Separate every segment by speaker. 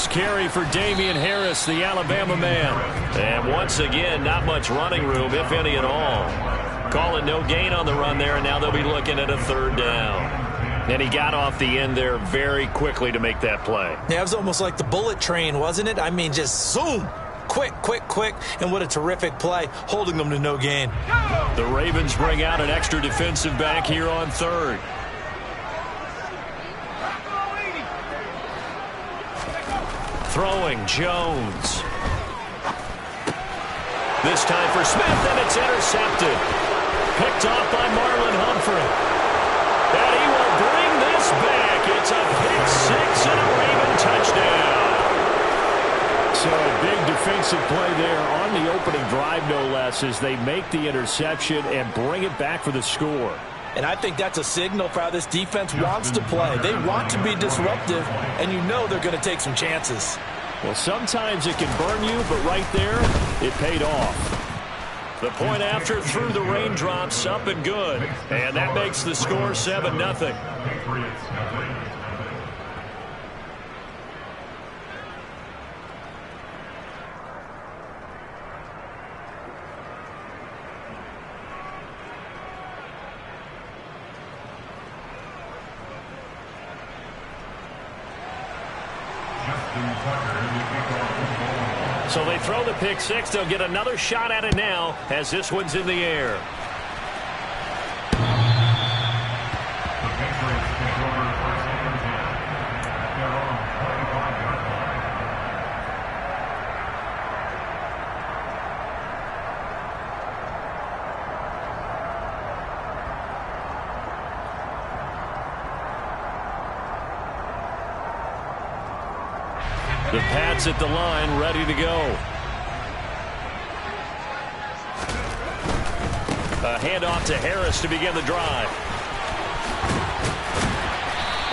Speaker 1: First carry for Damian Harris, the Alabama man. And once again, not much running room, if any at all. Calling no gain on the run there, and now they'll be looking at a third down. And he got off the end there very quickly to make that play.
Speaker 2: Yeah, it was almost like the bullet train, wasn't it? I mean, just zoom. Quick, quick, quick. And what a terrific play, holding them to no gain.
Speaker 1: The Ravens bring out an extra defensive back here on third. Throwing Jones. This time for Smith, and it's intercepted. Picked off by Marlon Humphrey. And he will bring this back. It's a pick six and a Raven touchdown.
Speaker 3: So a big defensive play there on the opening drive, no less, as they make the interception and bring it back for the score.
Speaker 2: And I think that's a signal for how this defense wants to play. They want to be disruptive, and you know they're going to take some chances.
Speaker 3: Well, sometimes it can burn you, but right there, it paid off.
Speaker 1: The point after through the raindrops, up and good. And that makes the score 7-0. So they throw the pick six. They'll get another shot at it now as this one's in the air. The Pats at the line, ready to go. A handoff to Harris to begin the drive.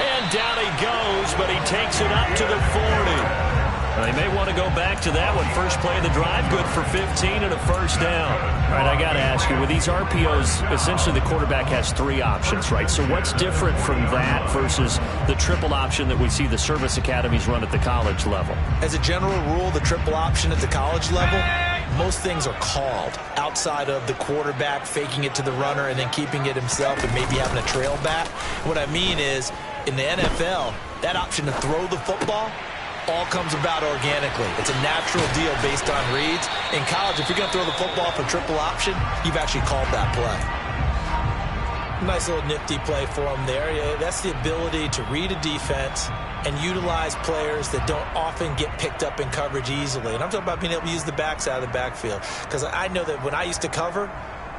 Speaker 1: And down he goes, but he takes it up to the 40. They may want to go back to that one. First play of the drive, good for 15 and a first down. All right, I got to ask you, with these RPOs, essentially the quarterback has three options, right? So what's different from that versus the triple option that we see the service academies run at the college level?
Speaker 2: As a general rule, the triple option at the college level, most things are called outside of the quarterback faking it to the runner and then keeping it himself and maybe having a trail back. What I mean is, in the NFL, that option to throw the football all comes about organically. It's a natural deal based on reads. In college, if you're going to throw the football for triple option, you've actually called that play. Nice little nifty play for him there. Yeah, that's the ability to read a defense and utilize players that don't often get picked up in coverage easily. And I'm talking about being able to use the backs out of the backfield. Because I know that when I used to cover,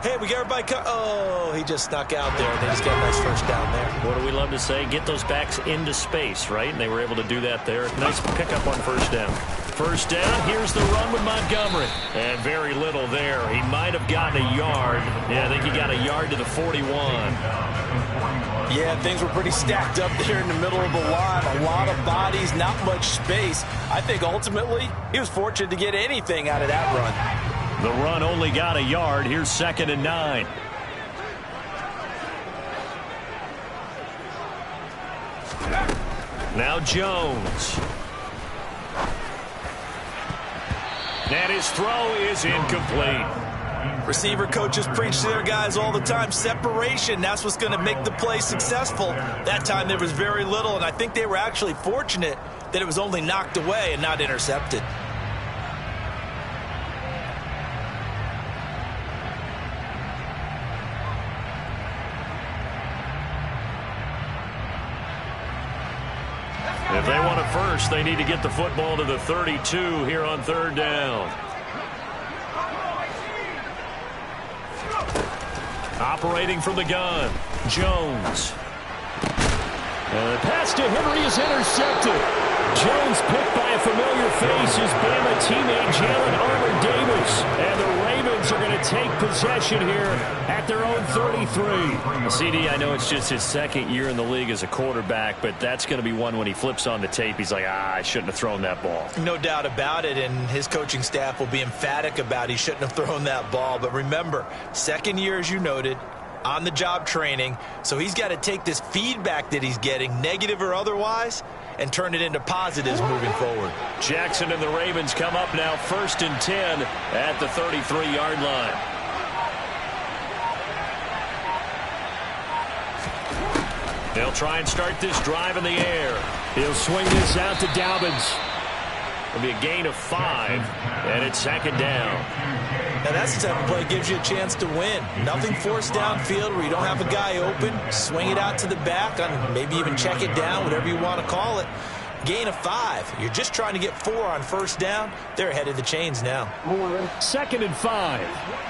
Speaker 2: hey, we got everybody oh, he just snuck out there, and they just got a nice first down there.
Speaker 1: What do we love to say? Get those backs into space, right? And they were able to do that there. Nice pickup on first down. First down, here's the run with Montgomery. And very little there. He might have gotten a yard. Yeah, I think he got a yard to the 41.
Speaker 2: Yeah, things were pretty stacked up there in the middle of the line. A lot of bodies, not much space. I think ultimately he was fortunate to get anything out of that run.
Speaker 1: The run only got a yard. Here's 2nd and 9. Now Jones. And his throw is incomplete.
Speaker 2: Receiver coaches preach to their guys all the time. Separation, that's what's going to make the play successful. That time there was very little, and I think they were actually fortunate that it was only knocked away and not intercepted.
Speaker 1: If they want a first, they need to get the football to the 32 here on third down. Operating from the gun, Jones. And the pass to Henry is intercepted. Jones picked by a familiar face, his Bama teammate Jalen Armour-Davis. And the Ravens are going to take possession here at their own 33. CD, I know it's just his second year in the league as a quarterback, but that's going to be one when he flips on the tape. He's like, I shouldn't have thrown that ball.
Speaker 2: No doubt about it, and his coaching staff will be emphatic about he shouldn't have thrown that ball. But remember, second year, as you noted, on-the-job training, so he's got to take this feedback that he's getting, negative or otherwise, and turn it into positives moving forward.
Speaker 3: Jackson and the Ravens come up now 1st and 10 at the 33-yard line. They'll try and start this drive in the air. He'll swing this out to Dobbins. It'll be a gain of 5, and it's 2nd down.
Speaker 2: Now that's the type of play that gives you a chance to win. Nothing forced downfield where you don't have a guy open. Swing it out to the back, and maybe even check it down, whatever you want to call it. Gain of 5. You're just trying to get 4 on 1st down. They're ahead of the chains now.
Speaker 1: 2nd and 5.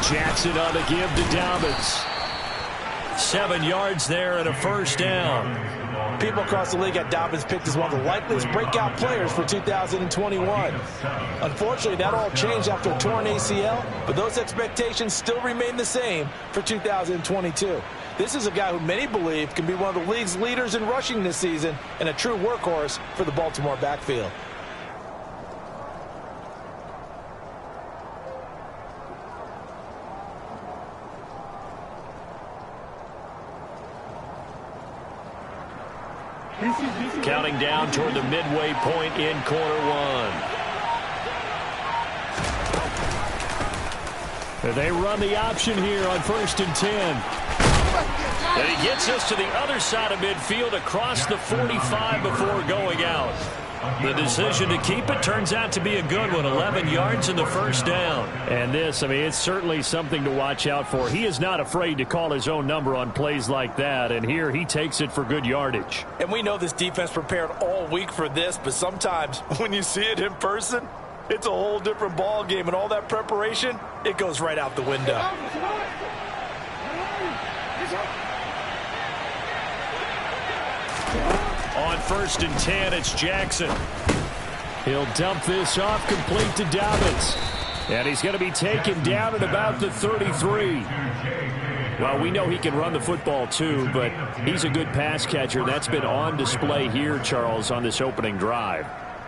Speaker 1: Jackson on the give to Dobbins. 7 yards there and a 1st down.
Speaker 2: People across the league got Dobbins picked as one of the likeliest breakout players for 2021. Unfortunately, that all changed after a torn ACL, but those expectations still remain the same for 2022. This is a guy who many believe can be one of the league's leaders in rushing this season and a true workhorse for the Baltimore backfield.
Speaker 3: Counting down toward the midway point in quarter 1.
Speaker 1: They run the option here on 1st and 10.
Speaker 3: And he gets us to the other side of midfield across the 45 before going out. The decision to keep it turns out to be a good one. 11 yards in the 1st down.
Speaker 1: And this, I mean, it's certainly something to watch out for. He is not afraid to call his own number on plays like that. And here he takes it for good yardage.
Speaker 2: And we know this defense prepared all week for this, but sometimes when you see it in person, it's a whole different ball game. And all that preparation, it goes right out the window.
Speaker 3: On 1st and 10, it's Jackson.
Speaker 1: He'll dump this off complete to Dobbins. And he's going to be taken down at about the 33. Well, we know he can run the football too, but he's a good pass catcher. That's been on display here, Charles, on this opening drive.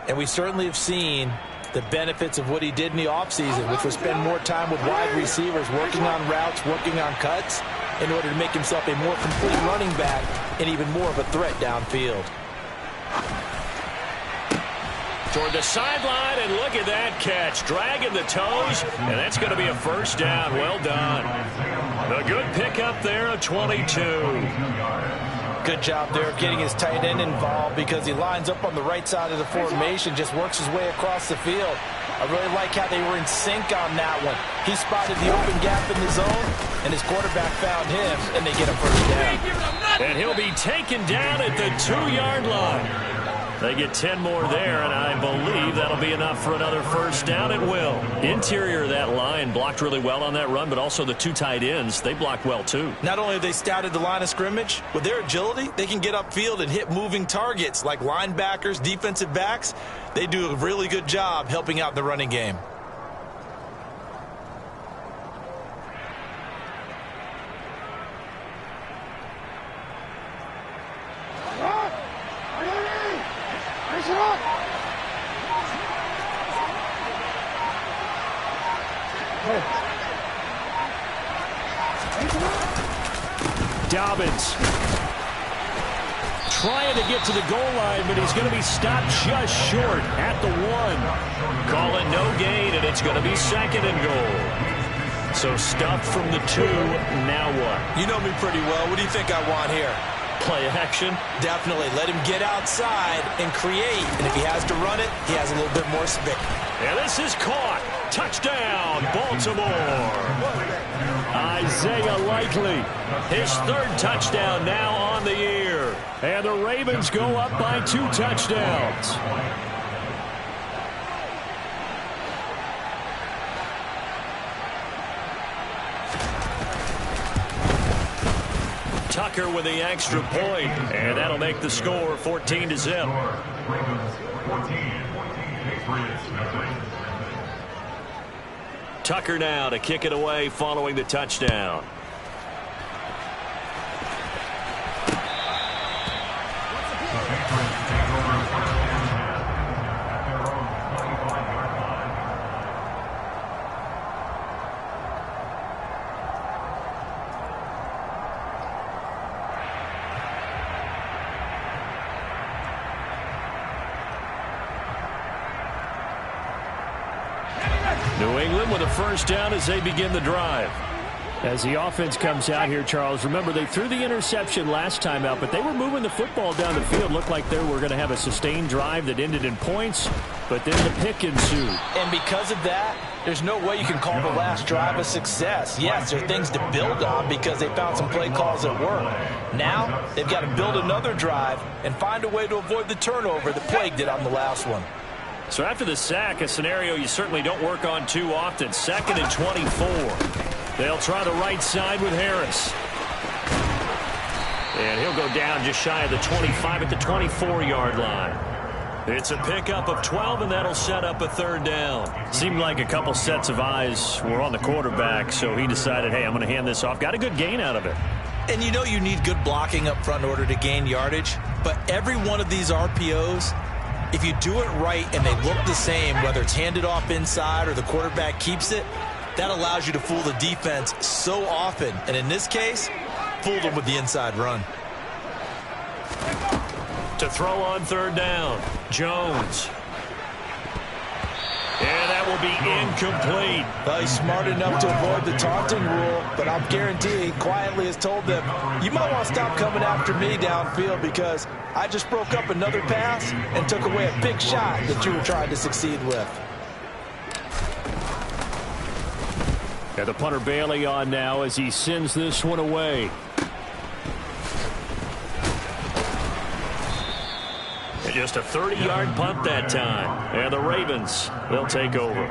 Speaker 2: And we certainly have seen the benefits of what he did in the offseason, which was spend more time with wide receivers, working on routes, working on cuts, in order to make himself a more complete running back and even more of a threat downfield.
Speaker 3: Toward the sideline, and look at that catch. Dragging the toes, and that's going to be a 1st down. Well done. A good pickup there at 22.
Speaker 2: Good job there of getting his tight end involved because he lines up on the right side of the formation, just works his way across the field. I really like how they were in sync on that one. He spotted the open gap in the zone, and his quarterback found him, and they get a 1st down.
Speaker 3: And he'll be taken down at the 2-yard line. They get 10 more there, and I believe that'll be enough for another 1st down. It will. Interior of that line blocked really well on that run, but also the 2 tight ends, they blocked well too.
Speaker 2: Not only have they scouted the line of scrimmage, with their agility, they can get upfield and hit moving targets like linebackers, defensive backs. They do a really good job helping out the running game.
Speaker 1: Dobbins trying to get to the goal line, but he's going to be stopped just short at the 1.
Speaker 3: Call it no gain, and it's going to be 2nd and goal. So stuffed from the 2. Now what?
Speaker 2: You know me pretty well. What do you think I want here?
Speaker 3: Play action?
Speaker 2: Definitely. Let him get outside and create. And if he has to run it, he has a little bit more space.
Speaker 3: And this is caught. Touchdown, Baltimore.
Speaker 1: Isaiah Likely.
Speaker 3: His 3rd touchdown now on the year.
Speaker 1: And the Ravens go up by 2 touchdowns.
Speaker 3: Tucker with the extra point, and that'll make the score 14-0. Tucker now to kick it away following the touchdown. New England with a first down as they begin the drive.
Speaker 1: As the offense comes out here, Charles, remember they threw the interception last time out, but they were moving the football down the field. Looked like they were going to have a sustained drive that ended in points, but then the pick ensued.
Speaker 2: And because of that, there's no way you can call the last drive a success. Yes, there are things to build on because they found some play calls that work. Now, they've got to build another drive and find a way to avoid the turnover that plagued it on the last one.
Speaker 3: So after the sack, a scenario you certainly don't work on too often. 2nd and 24. They'll try the right side with Harris. And he'll go down just shy of the 25 at the 24-yard line. It's a pickup of 12, and that'll set up a 3rd down. Seemed like a couple sets of eyes were on the quarterback, so he decided, hey, I'm going to hand this off. Got a good gain out of it.
Speaker 2: And you know you need good blocking up front in order to gain yardage, but every one of these RPOs, if you do it right and they look the same, whether it's handed off inside or the quarterback keeps it, that allows you to fool the defense so often. And in this case, fooled them with the inside run.
Speaker 3: To throw on 3rd down, Jones. And that will be incomplete.
Speaker 2: Well, he's smart enough to avoid the taunting rule, but I'm guaranteeing he quietly has told them, you might want to stop coming after me downfield because I just broke up another pass and took away a big shot that you were trying to succeed with.
Speaker 1: Got the punter Bailey on now as he sends this one away.
Speaker 3: And just a 30-yard punt that time. And the Ravens, they'll take over.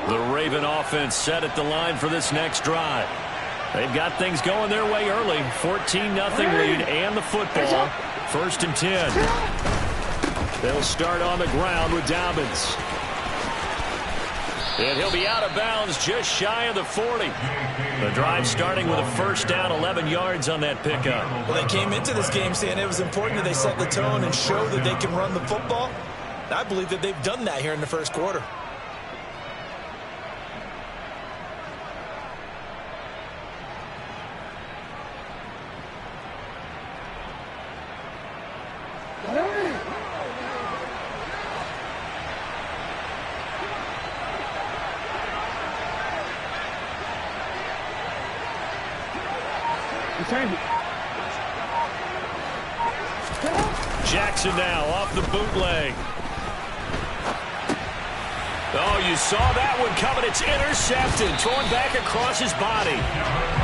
Speaker 3: The Raven offense set at the line for this next drive. They've got things going their way early. 14-0 lead and the football. 1st and 10. They'll start on the ground with Dobbins. And he'll be out of bounds just shy of the 40. The drive starting with a first down, 11 yards on that pickup.
Speaker 2: Well, they came into this game saying it was important that they set the tone and show that they can run the football. I believe that they've done that here in the first quarter.
Speaker 3: Jackson now off the bootleg. Oh, you saw that one coming. It's intercepted. Thrown back across his body.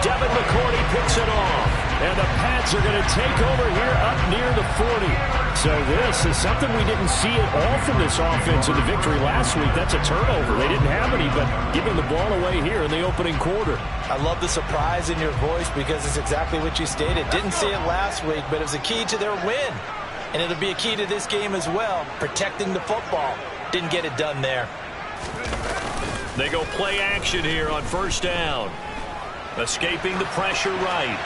Speaker 3: Devin McCourty picks it off.
Speaker 1: And the Pats are going to take over here up near the 40. So this is something we didn't see at all from this offense in the victory last week. That's a turnover. They didn't have any, but giving the ball away here in the opening quarter.
Speaker 2: I love the surprise in your voice because it's exactly what you stated. Didn't see it last week, but it was a key to their win. And it'll be a key to this game as well, protecting the football. Didn't get it done there.
Speaker 3: They go play action here on 1st down. Escaping the pressure right.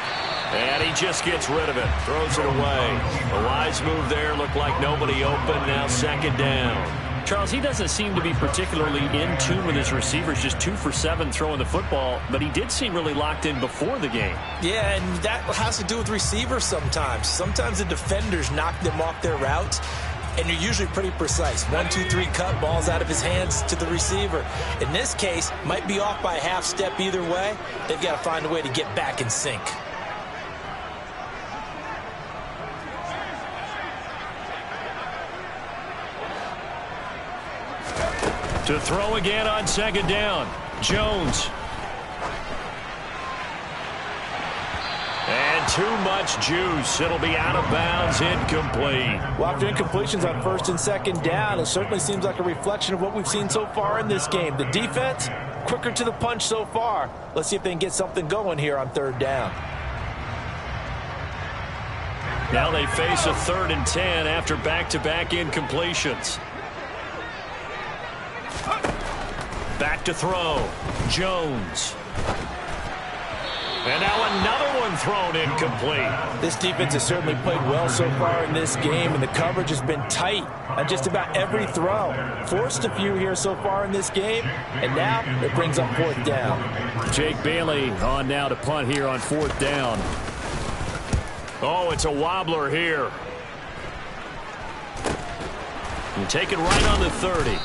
Speaker 3: And he just gets rid of it. Throws it away. A wise move there. Looked like nobody open. Now 2nd down.
Speaker 1: Charles, he doesn't seem to be particularly in tune with his receivers, just 2 for 7 throwing the football, but he did seem really locked in before the game.
Speaker 2: Yeah, and that has to do with receivers sometimes. Sometimes the defenders knock them off their routes, and you're usually pretty precise. 1, 2, 3 cut, balls out of his hands to the receiver. In this case, might be off by a half step either way. They've got to find a way to get back in sync.
Speaker 3: To throw again on 2nd down. Jones. And too much juice. It'll be out of bounds, incomplete.
Speaker 2: Well, after incompletions on 1st and 2nd down, it certainly seems like a reflection of what we've seen so far in this game. The defense, quicker to the punch so far. Let's see if they can get something going here on 3rd down.
Speaker 3: Now they face a 3rd and 10 after back-to-back incompletions. Back to throw. Jones. And now another one thrown incomplete.
Speaker 2: This defense has certainly played well so far in this game, and the coverage has been tight on just about every throw. Forced a few here so far in this game, and now it brings up 4th down.
Speaker 1: Jake Bailey on now to punt here on 4th down.
Speaker 3: Oh, it's a wobbler here. And take it right on the 30.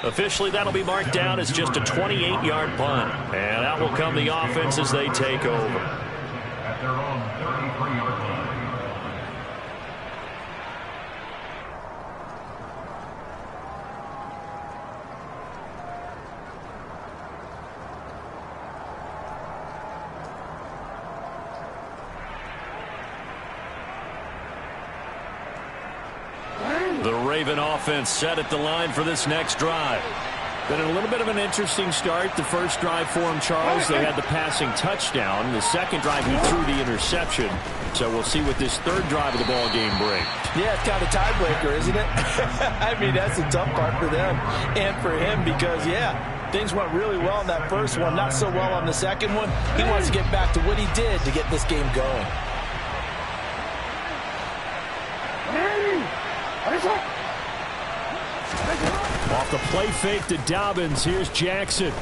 Speaker 3: Officially, that'll be marked down as just a 28-yard punt. And out will come the offense as they take over.
Speaker 4: At their own 33-yard line.
Speaker 3: The Raven offense set at the line for this next drive.
Speaker 1: Been a little bit of an interesting start. The first drive for him, Charles, they had the passing touchdown. The second drive, he threw the interception. So we'll see what this third drive of the ball game brings.
Speaker 2: Yeah, it's kind of a tiebreaker, isn't it? I mean, that's the tough part for them and for him because, yeah, things went really well in that first one, not so well on the second one. He wants to get back to what he did to get this game going.
Speaker 1: Off the play fake to Dobbins. Here's Jackson.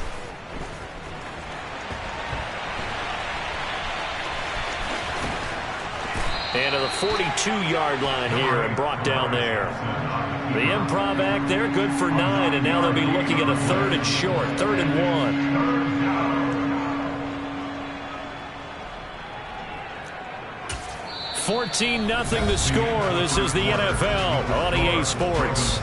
Speaker 3: And to the 42-yard line here and brought down there. The improv act there, good for 9, and now they'll be looking at a 3rd and short, 3rd and 1. 14-0 the score. This is the NFL on EA Sports.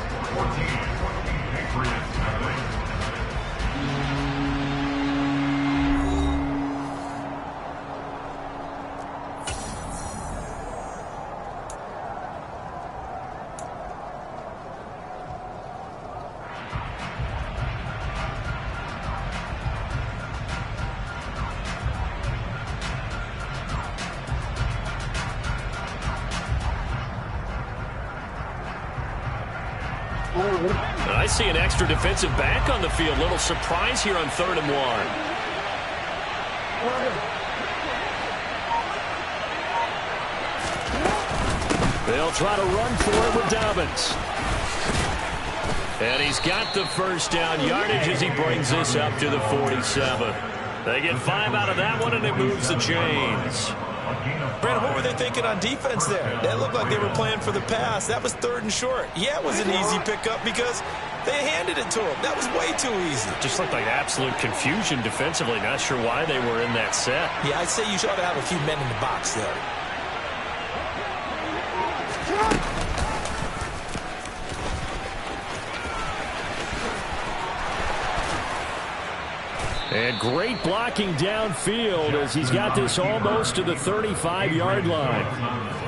Speaker 3: I see an extra defensive back on the field. Little surprise here on 3rd and 1. They'll try to run for it with Dobbins. And he's got the first down yardage as he brings this up to the 47. They get 5 out of that one, and it moves the chains.
Speaker 2: Brandon, what were they thinking on defense there? They looked like they were playing for the pass. That was 3rd and short. Yeah, it was an easy pickup because they handed it to him. That was way too easy.
Speaker 3: Just looked like absolute confusion defensively. Not sure why they were in that set.
Speaker 2: Yeah, I'd say you should have a few men in the box there.
Speaker 1: And great blocking downfield as he's got this almost to the 35-yard line.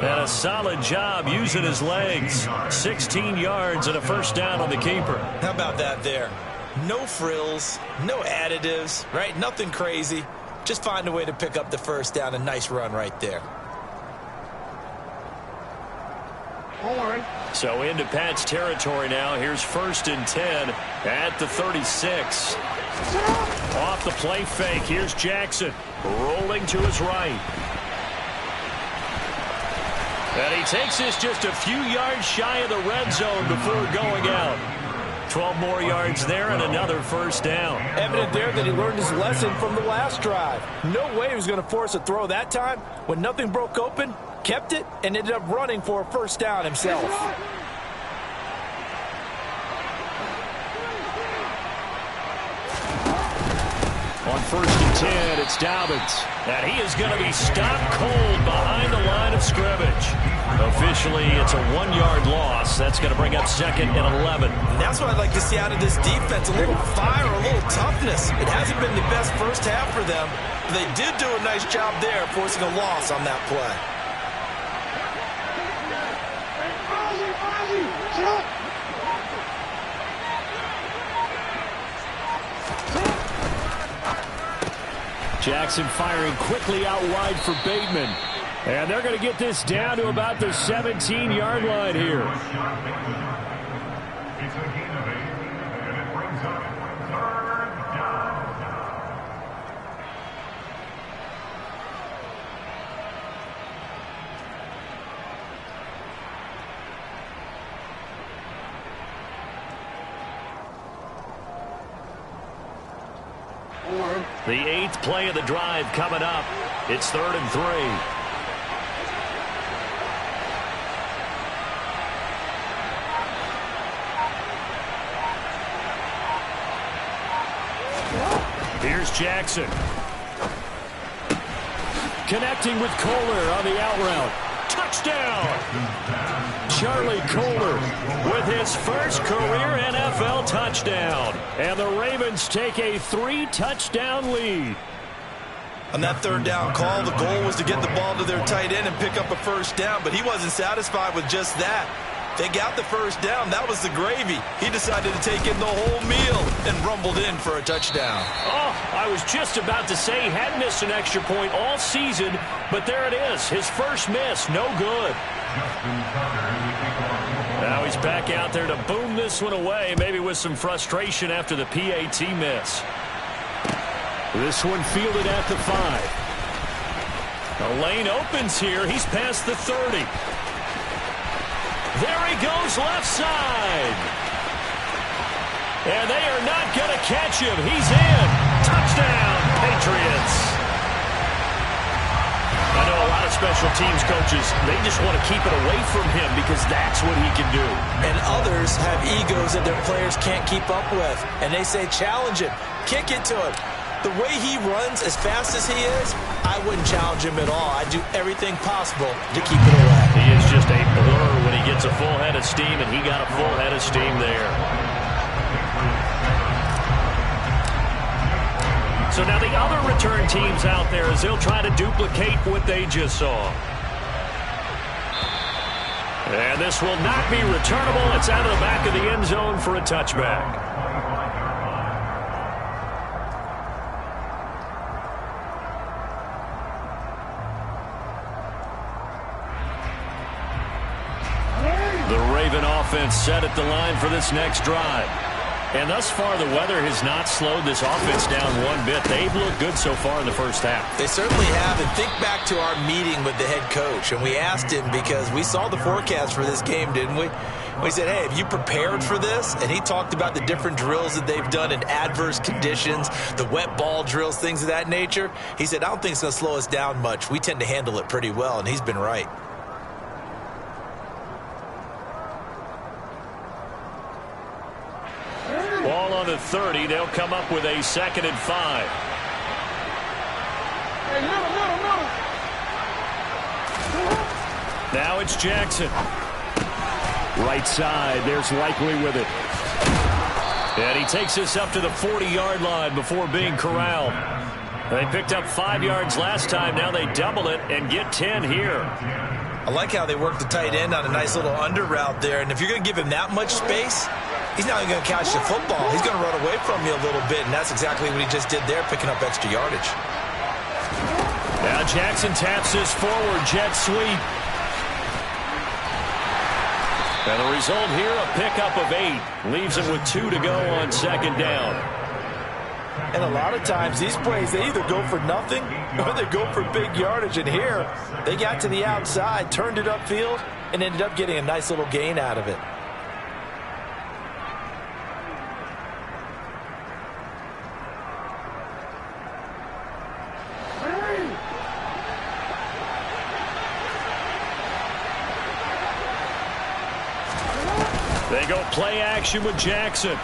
Speaker 3: And a solid job using his legs. 16 yards and a first down on the keeper.
Speaker 2: How about that there? No frills, no additives, right? Nothing crazy. Just find a way to pick up the first down. A nice run right there.
Speaker 3: So into Pat's territory now. Here's 1st and 10 at the 36. Off the play fake. Here's Jackson rolling to his right. And he takes this just a few yards shy of the red zone before going out. 12 more yards there and another first down.
Speaker 2: Evident there that he learned his lesson from the last drive. No way he was going to force a throw that time. When nothing broke open, kept it, and ended up running for a first down himself.
Speaker 1: On 1st and 10, it's Dobbins.
Speaker 3: And he is going to be stopped cold behind the line of scrimmage. Officially, it's a 1-yard loss. That's going to bring up 2nd and 11.
Speaker 2: And that's what I'd like to see out of this defense. A little fire, a little toughness. It hasn't been the best first half for them. But they did do a nice job there, forcing a loss on that play.
Speaker 1: Jackson firing quickly out wide for Bateman. And they're going to get this down to about the 17-yard line here.
Speaker 4: It's a gain of 8, and it brings up 3rd down.
Speaker 3: The 8th play of the drive coming up. It's 3rd and 3. Here's Jackson. Connecting with Kohler on the out route. Touchdown! Charlie Kohler with his first career NFL touchdown. And the Ravens take a 3-touchdown lead.
Speaker 2: On that 3rd down call, the goal was to get the ball to their tight end and pick up a first down, but he wasn't satisfied with just that. They got the first down. That was the gravy. He decided to take in the whole meal and rumbled in for a touchdown.
Speaker 3: Oh, I was just about to say he had missed an extra point all season, but there it is. His first miss, no good. Now he's back out there to boom this one away, maybe with some frustration after the PAT miss.
Speaker 1: This one fielded at the 5.
Speaker 3: The lane opens here. He's past the 30. There he goes left side. And they are not going to catch him. He's in. Touchdown, Patriots. I know a lot of special teams coaches, they just want to keep it away from him because that's what he can do.
Speaker 2: And others have egos that their players can't keep up with. And they say, challenge him. Kick it to him. The way he runs as fast as he is, I wouldn't challenge him at all. I'd do everything possible to keep it away.
Speaker 3: He is just a blur when he gets a full head of steam, and he got a full head of steam there. So now the other return teams out there as they'll try to duplicate what they just saw. And this will not be returnable. It's out of the back of the end zone for a touchback. Offense set at the line for this next drive. And thus far, the weather has not slowed this offense down one bit. They've looked good so far in the first half.
Speaker 2: They certainly have. And think back to our meeting with the head coach. And we asked him because we saw the forecast for this game, didn't we? We said, hey, have you prepared for this? And he talked about the different drills that they've done in adverse conditions, the wet ball drills, things of that nature. He said, I don't think it's going to slow us down much. We tend to handle it pretty well, and he's been right.
Speaker 3: Ball on the 30. They'll come up with a 2nd and 5. Now it's Jackson.
Speaker 1: Right side. There's Likely with it.
Speaker 3: And he takes us up to the 40-yard line before being corralled. They picked up 5 yards last time. Now they double it and get 10 here.
Speaker 2: I like how they work the tight end on a nice little under route there. And if you're going to give him that much space, he's not even going to catch the football. He's going to run away from you a little bit, and that's exactly what he just did there, picking up extra yardage.
Speaker 3: Now Jackson taps this forward jet sweep. And the result here, a pickup of 8. Leaves him with 2 to go on 2nd down.
Speaker 2: And a lot of times these plays, they either go for nothing or they go for big yardage. And here, they got to the outside, turned it upfield, and ended up getting a nice little gain out of it.
Speaker 3: They go play action with Jackson.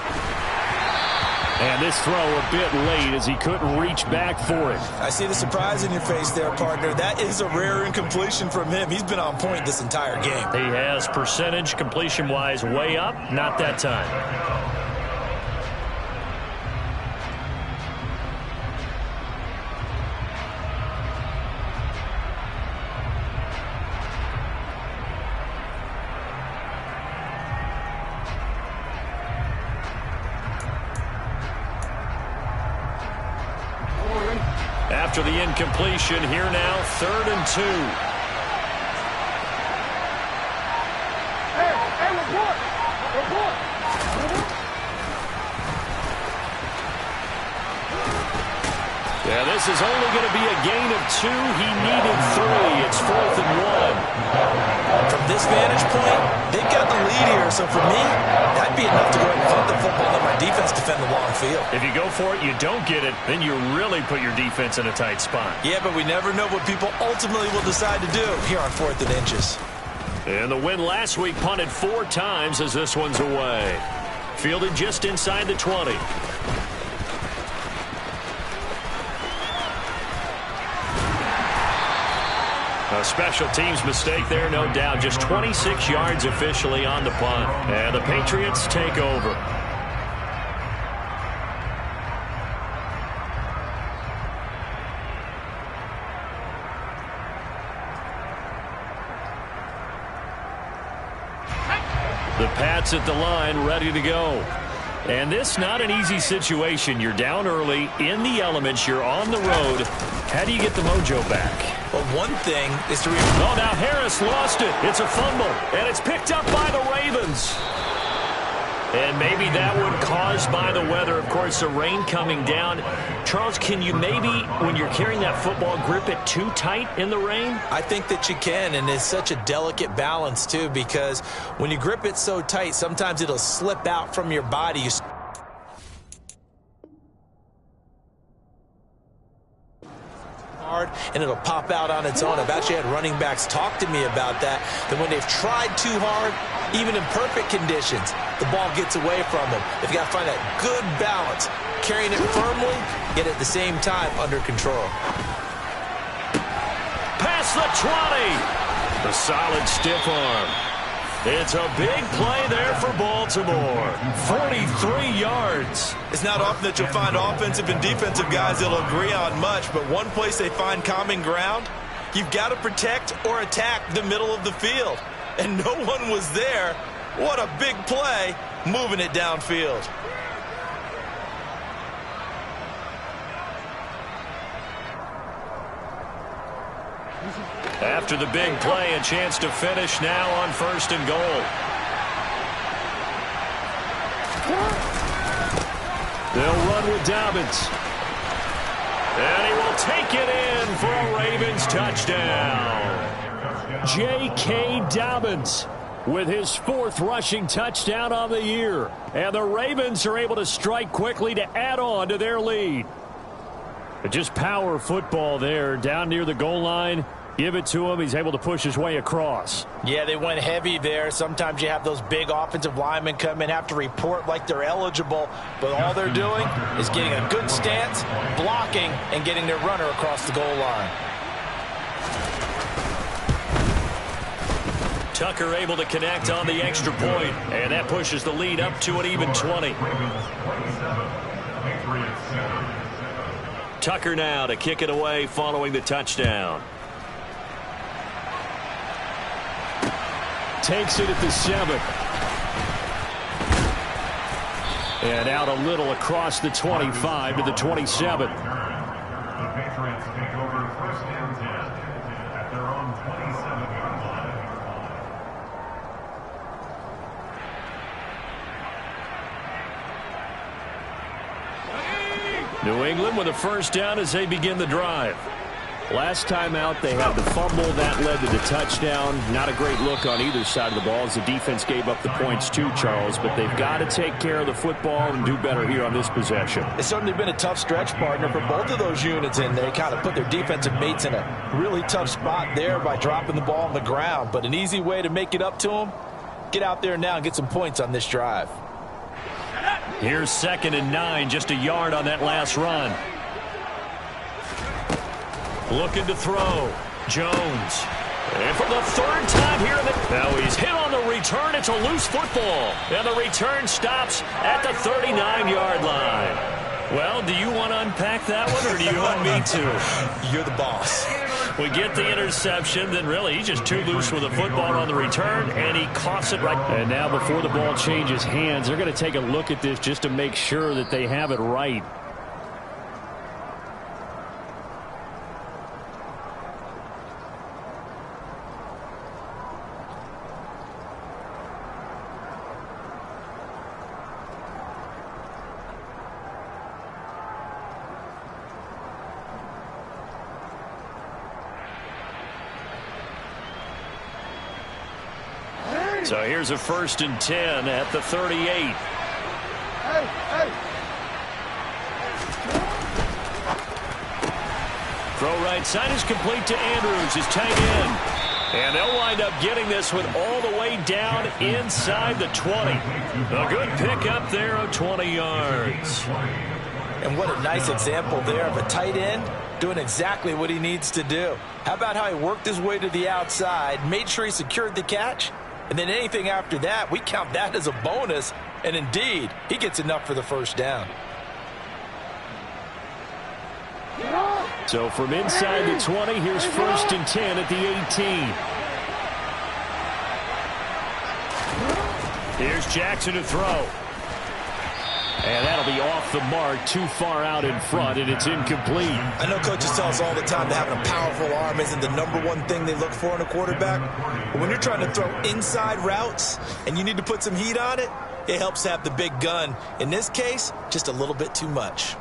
Speaker 1: And this throw a bit late as he couldn't reach back for it.
Speaker 2: I see the surprise in your face there, partner. That is a rare incompletion from him. He's been on point this entire game.
Speaker 3: He has percentage completion-wise way up. Not that time. After the incompletion, here now, 3rd and 2. Yeah, this is only going to be a gain of 2. He needed 3. It's 4th and 1.
Speaker 2: From this vantage point, they've got the lead here. So for me, that'd be enough to go ahead and punt the football in my defense defend the long field.
Speaker 3: If you go for it, you don't get it, then you really put your defense in a tight spot.
Speaker 2: Yeah, but we never know what people ultimately will decide to do here on 4th and inches.
Speaker 3: And the win last week punted 4 times as this one's away. Fielded just inside the 20. A special teams mistake there, no doubt. Just 26 yards officially on the punt. And the Patriots take over. The Pats at the line, ready to go. And this not an easy situation. You're down early, in the elements, you're on the road. How do you get the mojo back?
Speaker 2: Well, one thing is to...
Speaker 3: Oh, now Harris lost it. It's a fumble, and it's picked up by the Ravens. And maybe that one caused by the weather. Of course, the rain coming down. Charles, can you maybe, when you're carrying that football, grip it too tight in the rain?
Speaker 2: I think that you can, and it's such a delicate balance, too, because when you grip it so tight, sometimes it'll slip out from your body. And it'll pop out on its own. I've actually had running backs talk to me about that when they've tried too hard, even in perfect conditions, the ball gets away from them. They've got to find that good balance, carrying it firmly, yet at the same time under control.
Speaker 3: Past the 20. The solid stiff arm. It's a big play there for Baltimore. 43 yards.
Speaker 2: It's not often that you'll find offensive and defensive guys that'll agree on much, but one place they find common ground, you've got to protect or attack the middle of the field. And no one was there. What a big play, moving it downfield.
Speaker 3: After the big play, a chance to finish now on 1st and goal. They'll run with Dobbins. And he will take it in for a Ravens touchdown. J.K. Dobbins with his 4th rushing touchdown on the year. And the Ravens are able to strike quickly to add on to their lead. But just power football there down near the goal line. Give it to him. He's able to push his way across.
Speaker 2: Yeah, they went heavy there. Sometimes you have those big offensive linemen come in, have to report like they're eligible, but all they're doing is getting a good stance, blocking, and getting their runner across the goal line.
Speaker 3: Tucker able to connect on the extra point, and that pushes the lead up to an even 20. Tucker now to kick it away following the touchdown. Takes it at the 7. And out a little across the 25 to the 27.
Speaker 4: The Patriots take over 1st and 10 at their own 27-yard line.
Speaker 3: New England with a 1st down as they begin the drive. Last time out, they had the fumble. That led to the touchdown. Not a great look on either side of the ball as the defense gave up the points too, Charles. But they've got to take care of the football and do better here on this possession.
Speaker 2: It's certainly been a tough stretch, partner, for both of those units, and they kind of put their defensive mates in a really tough spot there by dropping the ball on the ground. But an easy way to make it up to them, get out there now and get some points on this drive.
Speaker 3: Here's 2nd and 9, just a yard on that last run. Looking to throw. Jones. And for the 3rd time here. Now he's hit on the return. It's a loose football. And the return stops at the 39-yard line. Well, do you want to unpack that one, or do you want me to?
Speaker 2: You're the boss.
Speaker 3: We get the interception, then really he's just too loose with the football on the return, and he coughs it right. And now before the ball changes hands, they're going to take a look at this just to make sure that they have it right. So here's a 1st and 10 at the 38. Throw right side is complete to Andrews, his tight end. And they'll wind up getting this one all the way down inside the 20. A good pick up there of 20 yards.
Speaker 2: And what a nice example there of a tight end doing exactly what he needs to do. How about how he worked his way to the outside, made sure he secured the catch, and then anything after that, we count that as a bonus. And indeed, he gets enough for the first down.
Speaker 1: So from inside the 20, here's 1st and 10 at the 18. Here's Jackson to throw. And that'll be off the mark, too far out in front, and it's incomplete.
Speaker 2: I know coaches tell us all the time that having a powerful arm isn't the #1 thing they look for in a quarterback. But when you're trying to throw inside routes and you need to put some heat on it, it helps to have the big gun. In this case, just a little bit too much.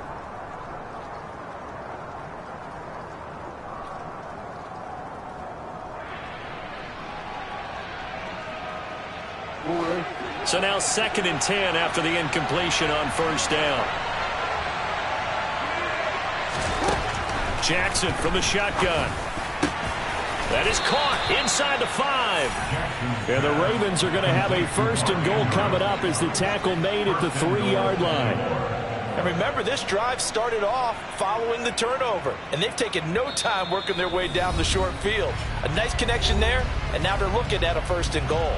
Speaker 3: So now 2nd and 10 after the incompletion on 1st down. Jackson from the shotgun. That is caught inside the 5.
Speaker 1: And the Ravens are going to have a 1st and goal coming up as the tackle made at the 3-yard line.
Speaker 2: And remember, this drive started off following the turnover, and they've taken no time working their way down the short field. A nice connection there, and now they're looking at a 1st and goal.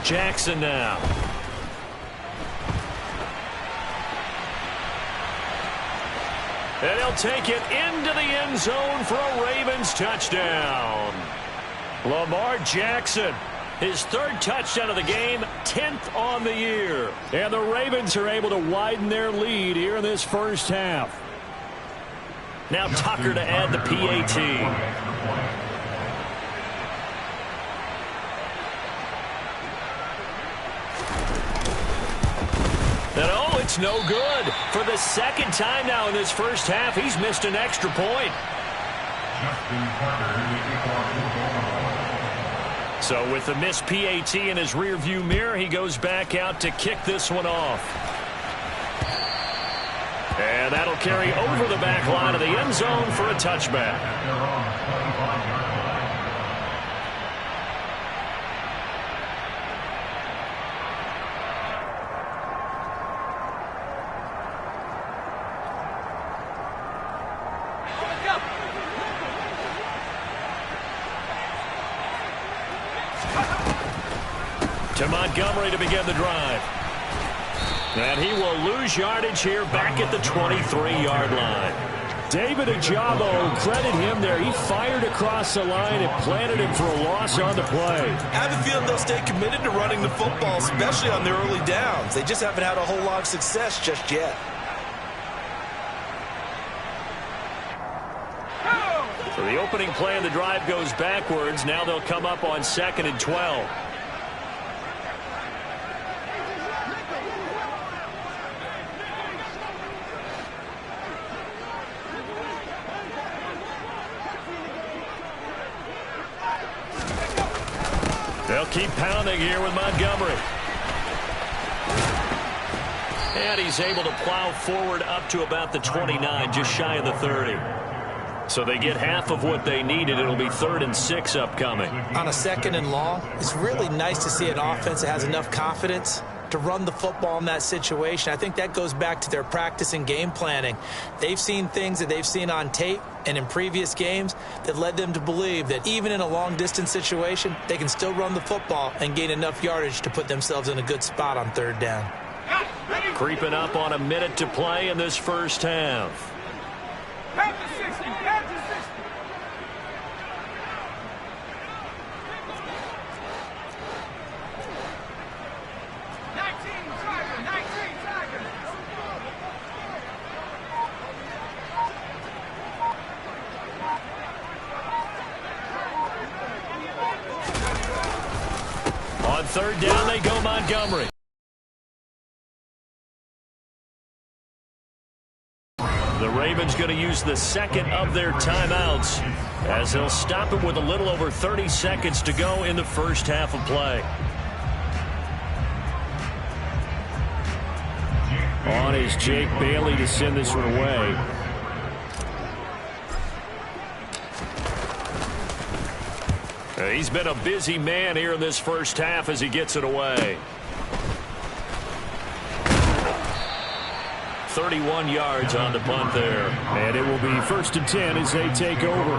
Speaker 3: Jackson now. And he'll take it into the end zone for a Ravens touchdown. Lamar Jackson, his 3rd touchdown of the game, 10th on the year.
Speaker 1: And the Ravens are able to widen their lead here in this first half.
Speaker 3: Now Tucker to add the PAT. And oh, it's no good. For the 2nd time now in this first half, he's missed an extra point. So with the missed PAT in his rearview mirror, he goes back out to kick this one off. And that'll carry over the back line of the end zone for a touchback. To Montgomery to begin the drive. And he will lose yardage here back at the 23-yard line.
Speaker 1: David Ojabo, credit him there. He fired across the line and planted him for a loss on the play.
Speaker 2: I have a feeling they'll stay committed to running the football, especially on their early downs. They just haven't had a whole lot of success just yet.
Speaker 3: So the opening play of the drive goes backwards. Now they'll come up on 2nd and 12. They'll keep pounding here with Montgomery. And he's able to plow forward up to about the 29, just shy of the 30. So they get half of what they needed. It'll be 3rd and 6 upcoming.
Speaker 2: On a 2nd and long, it's really nice to see an offense that has enough confidence to run the football in that situation. I think that goes back to their practice and game planning. They've seen things that they've seen on tape and in previous games that led them to believe that even in a long-distance situation, they can still run the football and gain enough yardage to put themselves in a good spot on 3rd down.
Speaker 3: Creeping up on a minute to play in this first half. Montgomery. The Ravens going to use the second of their timeouts as they'll stop him with a little over 30 seconds to go in the first half of play.
Speaker 1: On is Jake Bailey to send this one away.
Speaker 3: He's been a busy man here in this first half as he gets it away. 31 yards on the punt there.
Speaker 1: And it will be 1st and 10 as they take over.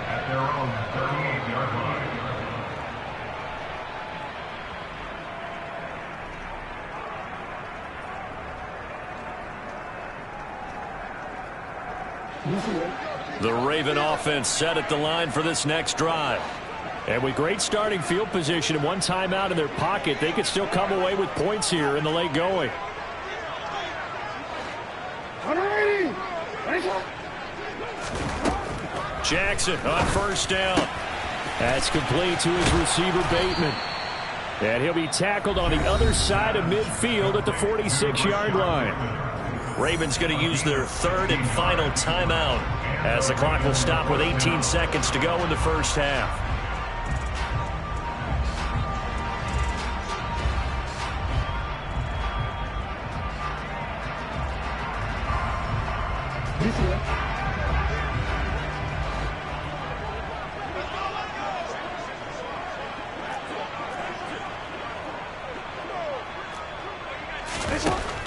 Speaker 4: At their own 38-yard line.
Speaker 3: The Raven offense set at the line for this next drive.
Speaker 1: And with great starting field position and one timeout in their pocket, they could still come away with points here in the late going.
Speaker 3: Jackson on first down.
Speaker 1: That's complete to his receiver, Bateman. And he'll be tackled on the other side of midfield at the 46-yard line.
Speaker 3: Ravens going to use their third and final timeout as the clock will stop with 18 seconds to go in the first half.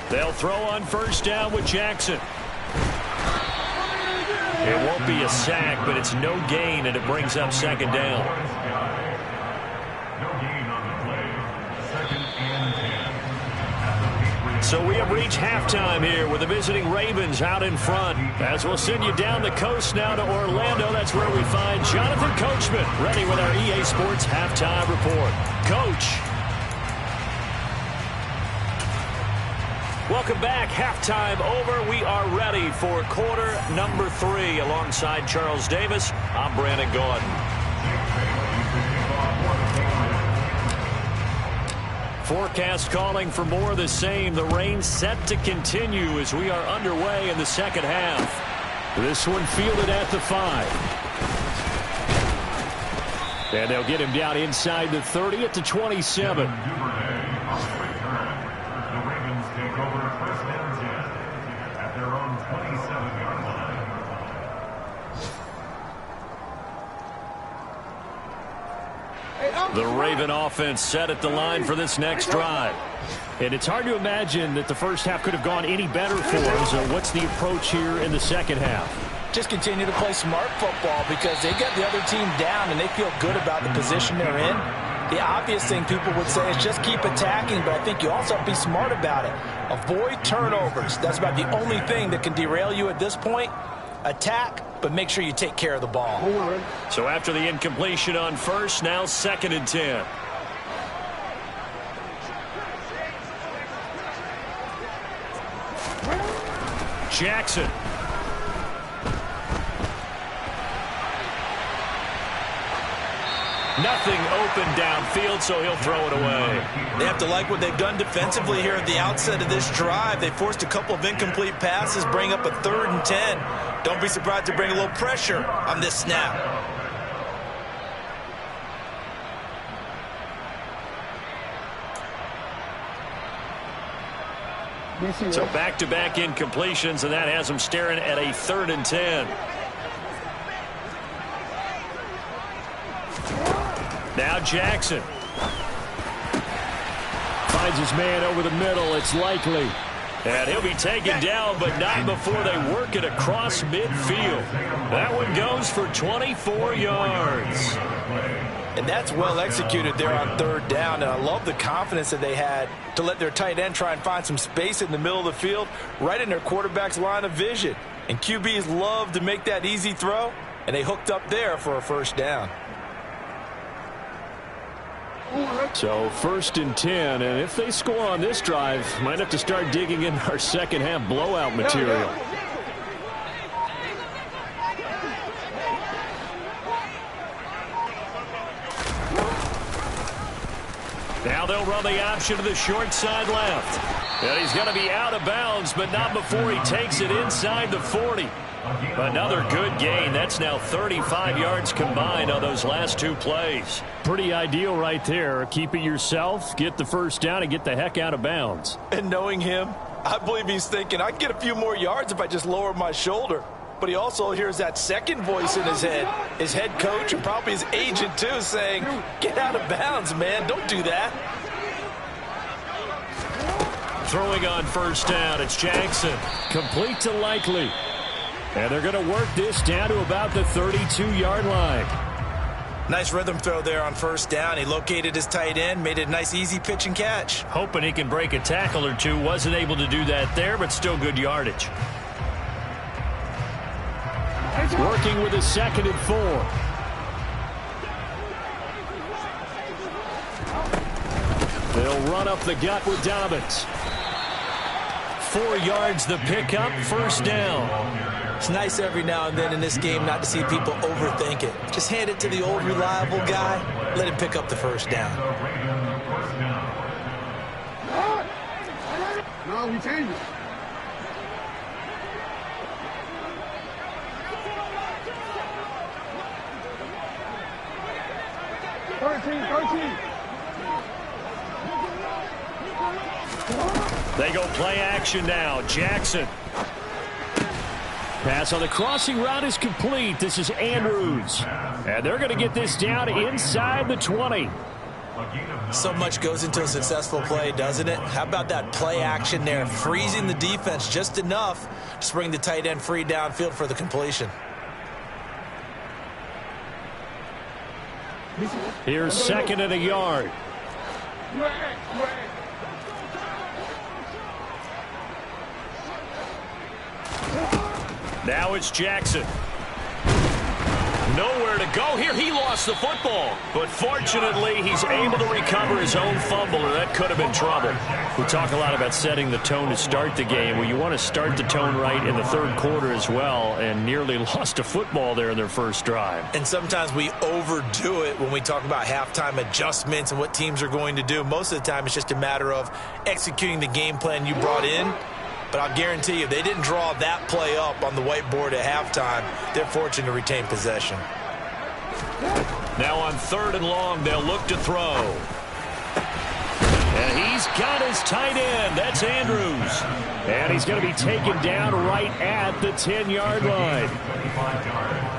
Speaker 3: They'll throw on first down with Jackson. It won't be a sack, but it's no gain, and it brings up second down.
Speaker 4: No gain on the play. 2nd and 10.
Speaker 3: So we have reached halftime here with the visiting Ravens out in front. As we'll send you down the coast now to Orlando, that's where we find Jonathan Coachman ready with our EA Sports halftime report. Coach. Welcome back. Halftime over. We are ready for quarter number 3. Alongside Charles Davis, I'm Brandon Gordon. Forecast calling for more of the same. The rain set to continue as we are underway in the second half.
Speaker 1: This one fielded at the 5. And they'll get him down inside the 30 at the 27.
Speaker 4: Take over 1st and 10 at their own 27-yard line.
Speaker 3: The Raven offense set at the line for this next drive.
Speaker 1: And it's hard to imagine that the first half could have gone any better for them. So what's the approach here in the second half?
Speaker 2: Just continue to play smart football because they got the other team down and they feel good about the position they're in. The obvious thing people would say is just keep attacking, but I think you also have to be smart about it. Avoid turnovers. That's about the only thing that can derail you at this point. Attack, but make sure you take care of the ball.
Speaker 3: So after the incompletion on first, now 2nd and 10. Jackson. Nothing open downfield, so he'll throw it away.
Speaker 2: They have to like what they've done defensively here at the outset of this drive. They forced a couple of incomplete passes, bring up a 3rd and 10. Don't be surprised to bring a little pressure on this snap.
Speaker 3: So back-to-back incompletions, and that has them staring at a 3rd and 10. Now Jackson.
Speaker 1: Finds his man over the middle. It's likely.
Speaker 3: And he'll be taken down, but not before they work it across midfield. That one goes for 24 yards.
Speaker 2: And that's well executed there on 3rd down. And I love the confidence that they had to let their tight end try and find some space in the middle of the field, right in their quarterback's line of vision. And QBs love to make that easy throw, and they hooked up there for a 1st down.
Speaker 1: So 1st and 10, and if they score on this drive, might have to start digging in our second half blowout material.
Speaker 3: Now they'll run the option to the short side left. And he's going to be out of bounds, but not before he takes it inside the 40. Another good gain. That's now 35 yards combined on those last two plays.
Speaker 1: Pretty ideal right there. Keep it yourself, get the first down, and get the heck out of bounds.
Speaker 5: And knowing him, I believe he's thinking, I can get a few more yards if I just lower my shoulder. But he also hears that second voice in his head coach, and probably his agent too, saying, get out of bounds, man. Don't do that.
Speaker 3: Throwing on first down, it's Jackson.
Speaker 1: Complete to Likely. And they're going to work this down to about the 32-yard line.
Speaker 2: Nice rhythm throw there on first down. He located his tight end, made it a nice easy pitch and catch.
Speaker 3: Hoping he can break a tackle or two. Wasn't able to do that there, but still good yardage.
Speaker 1: Working with a 2nd and 4. They'll run up the gut with Dobbins.
Speaker 3: 4 yards the pickup, first down.
Speaker 2: It's nice every now and then in this game not to see people overthink it. Just hand it to the old reliable guy. Let him pick up the first down.
Speaker 6: No, we change it.
Speaker 3: They go play action now. Jackson.
Speaker 1: Pass on the crossing route is complete. This is Andrews. And they're going to get this down inside the 20.
Speaker 2: So much goes into a successful play, doesn't it? How about that play action there? Freezing the defense just enough to bring the tight end free downfield for the completion.
Speaker 1: Here's 2nd and a yard.
Speaker 3: Now it's Jackson. Nowhere to go here. He lost the football. But fortunately, he's able to recover his own fumble, or that could have been trouble. We talk a lot about setting the tone to start the game. Well, you want to start the tone right in the third quarter as well, and nearly lost a football there in their first drive.
Speaker 2: And sometimes we overdo it when we talk about halftime adjustments and what teams are going to do. Most of the time, it's just a matter of executing the game plan you brought in. But I'll guarantee you, they didn't draw that play up on the whiteboard at halftime. They're fortunate to retain possession.
Speaker 3: Now on 3rd and long, they'll look to throw. And he's got his tight end. That's Andrews.
Speaker 1: And he's going to be taken down right at the 10-yard line.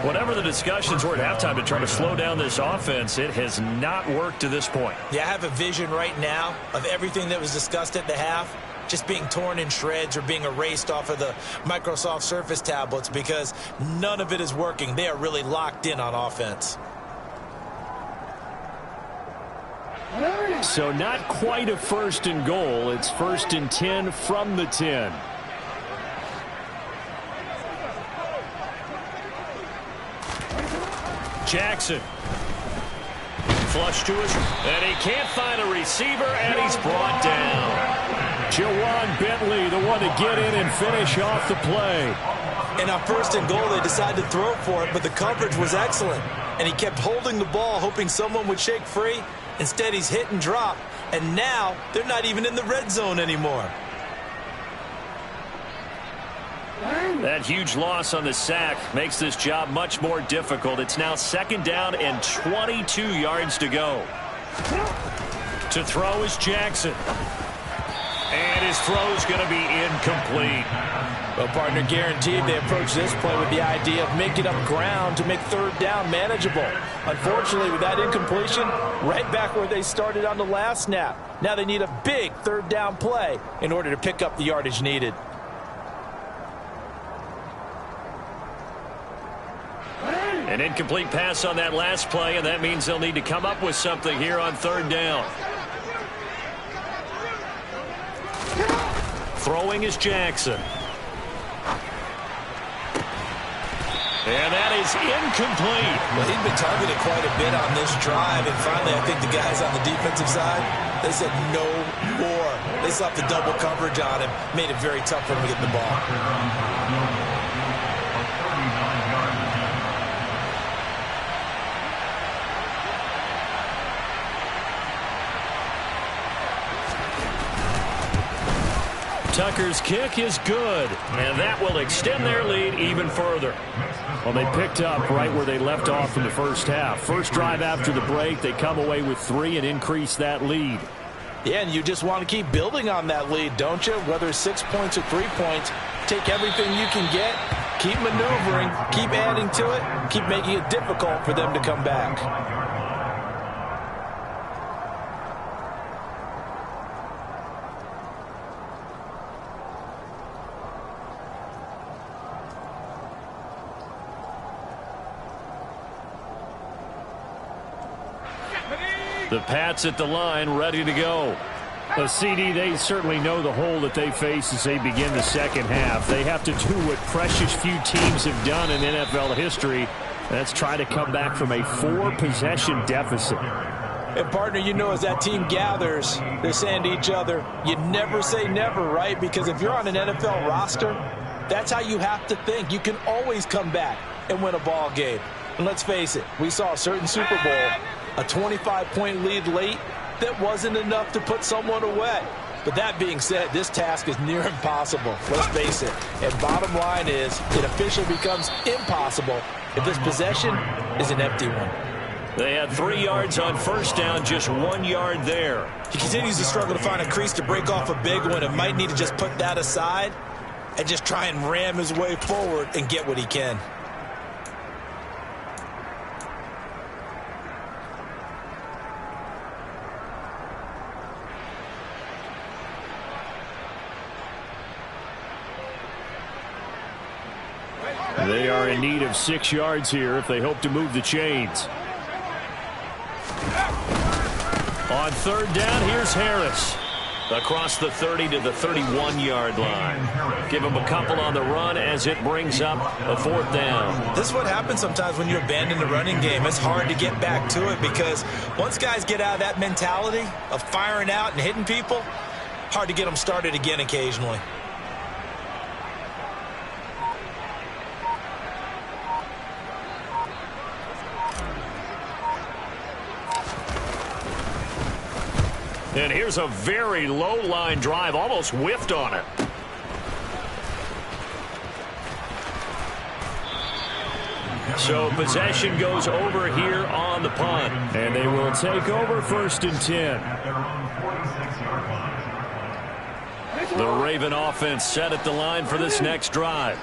Speaker 3: Whatever the discussions were at halftime to try to slow down this offense, it has not worked to this point.
Speaker 2: Yeah, I have a vision right now of everything that was discussed at the half just being torn in shreds or being erased off of the Microsoft Surface tablets because none of it is working. They are really locked in on offense.
Speaker 1: So not quite a 1st and goal. It's 1st and 10 from the 10.
Speaker 3: Jackson. Flush to his, and he can't find a receiver, and he's brought down.
Speaker 1: Jawan Bentley, the one to get in and finish off the play.
Speaker 2: And on 1st and goal, they decided to throw for it, but the coverage was excellent. And he kept holding the ball, hoping someone would shake free. Instead, he's hit and dropped. And now, they're not even in the red zone anymore.
Speaker 3: That huge loss on the sack makes this job much more difficult. It's now 2nd down and 22 yards to go. To throw is Jackson. And his throw's going to be incomplete.
Speaker 5: Well, partner, guaranteed they approach this play with the idea of making up ground to make 3rd down manageable. Unfortunately, with that incompletion, right back where they started on the last snap. Now they need a big 3rd down play in order to pick up the yardage needed.
Speaker 3: An incomplete pass on that last play, and that means they'll need to come up with something here on 3rd down. Throwing is Jackson. And that is incomplete.
Speaker 2: Well, he'd been targeted quite a bit on this drive, and finally I think the guys on the defensive side, they said no more. They slapped the double coverage on him, made it very tough for him to get the ball.
Speaker 3: Tucker's kick is good, and that will extend their lead even further.
Speaker 1: Well, they picked up right where they left off in the first half. First drive after the break, they come away with 3 and increase that lead.
Speaker 5: Yeah, and you just want to keep building on that lead, don't you? Whether it's 6 points or 3 points, take everything you can get, keep maneuvering, keep adding to it, keep making it difficult for them to come back.
Speaker 3: The Pats at the line, ready to go.
Speaker 1: The CD, they certainly know the hole that they face as they begin the second half. They have to do what precious few teams have done in NFL history. That's try to come back from a 4-possession deficit.
Speaker 5: And, partner, you know, as that team gathers, they're saying to each other, you never say never, right? Because if you're on an NFL roster, that's how you have to think. You can always come back and win a ball game. And let's face it, we saw a certain Super Bowl, a 25-point lead late, that wasn't enough to put someone away. But that being said, this task is near impossible. Let's face it. And bottom line is, it officially becomes impossible if this possession is an empty one.
Speaker 3: They had 3 yards on first down, just 1 yard there.
Speaker 2: He continues to struggle to find a crease to break off a big one and might need to just put that aside and just try and ram his way forward and get what he can.
Speaker 1: They are in need of 6 yards here if they hope to move the chains.
Speaker 3: On third down, here's Harris. Across the 30 to the 31-yard line. Give him a couple on the run as it brings up a 4th down.
Speaker 2: This is what happens sometimes when you abandon the running game. It's hard to get back to it because once guys get out of that mentality of firing out and hitting people, hard to get them started again occasionally.
Speaker 3: And here's a very low line drive, almost whiffed on it. So possession goes over here on the punt.
Speaker 1: And they will take over 1st and 10.
Speaker 3: The Raven offense set at the line for this next drive.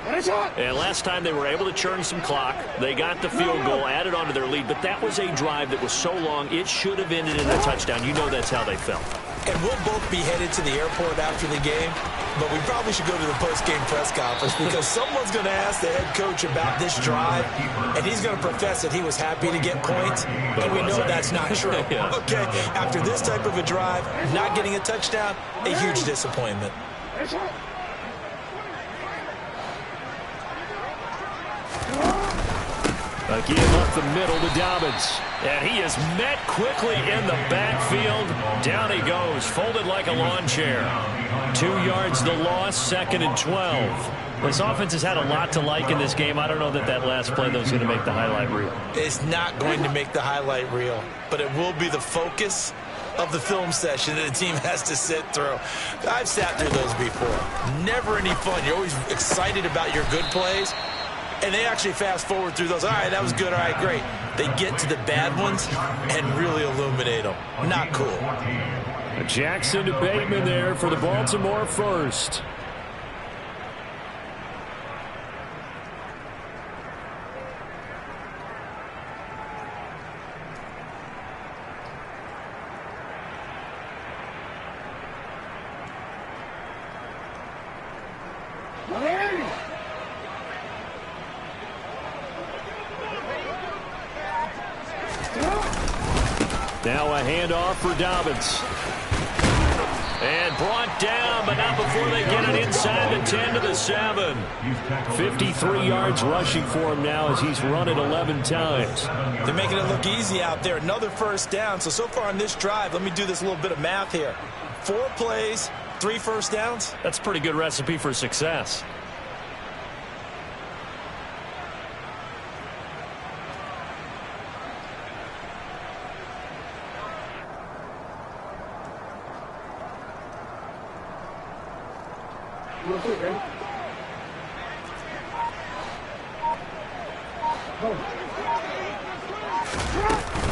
Speaker 3: And last time they were able to churn some clock. They got the field goal, added on to their lead. But that was a drive that was so long, it should have ended in a touchdown. You know that's how they felt.
Speaker 2: And we'll both be headed to the airport after the game, but we probably should go to the post-game press conference because someone's going to ask the head coach about this drive, and he's going to profess that he was happy to get points, and we know that's not true.
Speaker 3: Yeah.
Speaker 2: Okay, after this type of a drive, not getting a touchdown, a huge disappointment.
Speaker 1: Again up the middle to Dobbins.
Speaker 3: And he is met quickly in the backfield. Down he goes, folded like a lawn chair. 2 yards the loss, 2nd and 12. This offense has had a lot to like in this game. I don't know that that last play, though, is going to make the highlight reel.
Speaker 2: It's not going to make the highlight reel, but it will be the focus of the film session that the team has to sit through. I've sat through those before. Never any fun. You're always excited about your good plays. And they actually fast forward through those. All right, that was good. All right, great. They get to the bad ones and really illuminate them. Not cool.
Speaker 1: Jackson to Bateman there for the Baltimore 1st. Now a handoff for Dobbins.
Speaker 3: And brought down, but not before they get it inside the 10 to the 7.
Speaker 1: 53 yards rushing for him now as he's run it 11 times.
Speaker 2: They're making it look easy out there. Another 1st down. So far on this drive, let me do this little bit of math here. 4 plays, 3 1st downs.
Speaker 3: That's a pretty good recipe for success.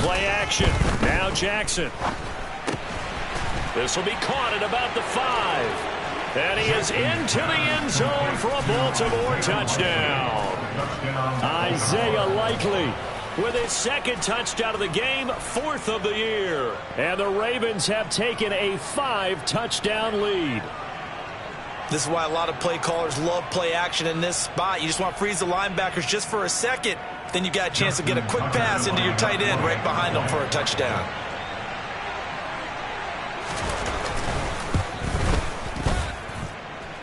Speaker 3: Play action. Now Jackson. This will be caught at about the 5. And he is into the end zone for a Baltimore touchdown. Isaiah Likely with his second touchdown of the game, 4th of the year. And the Ravens have taken a 5-touchdown lead.
Speaker 2: This is why a lot of play callers love play action in this spot. You just want to freeze the linebackers just for a second. Then you got a chance to get a quick pass into your tight end right behind them for a touchdown.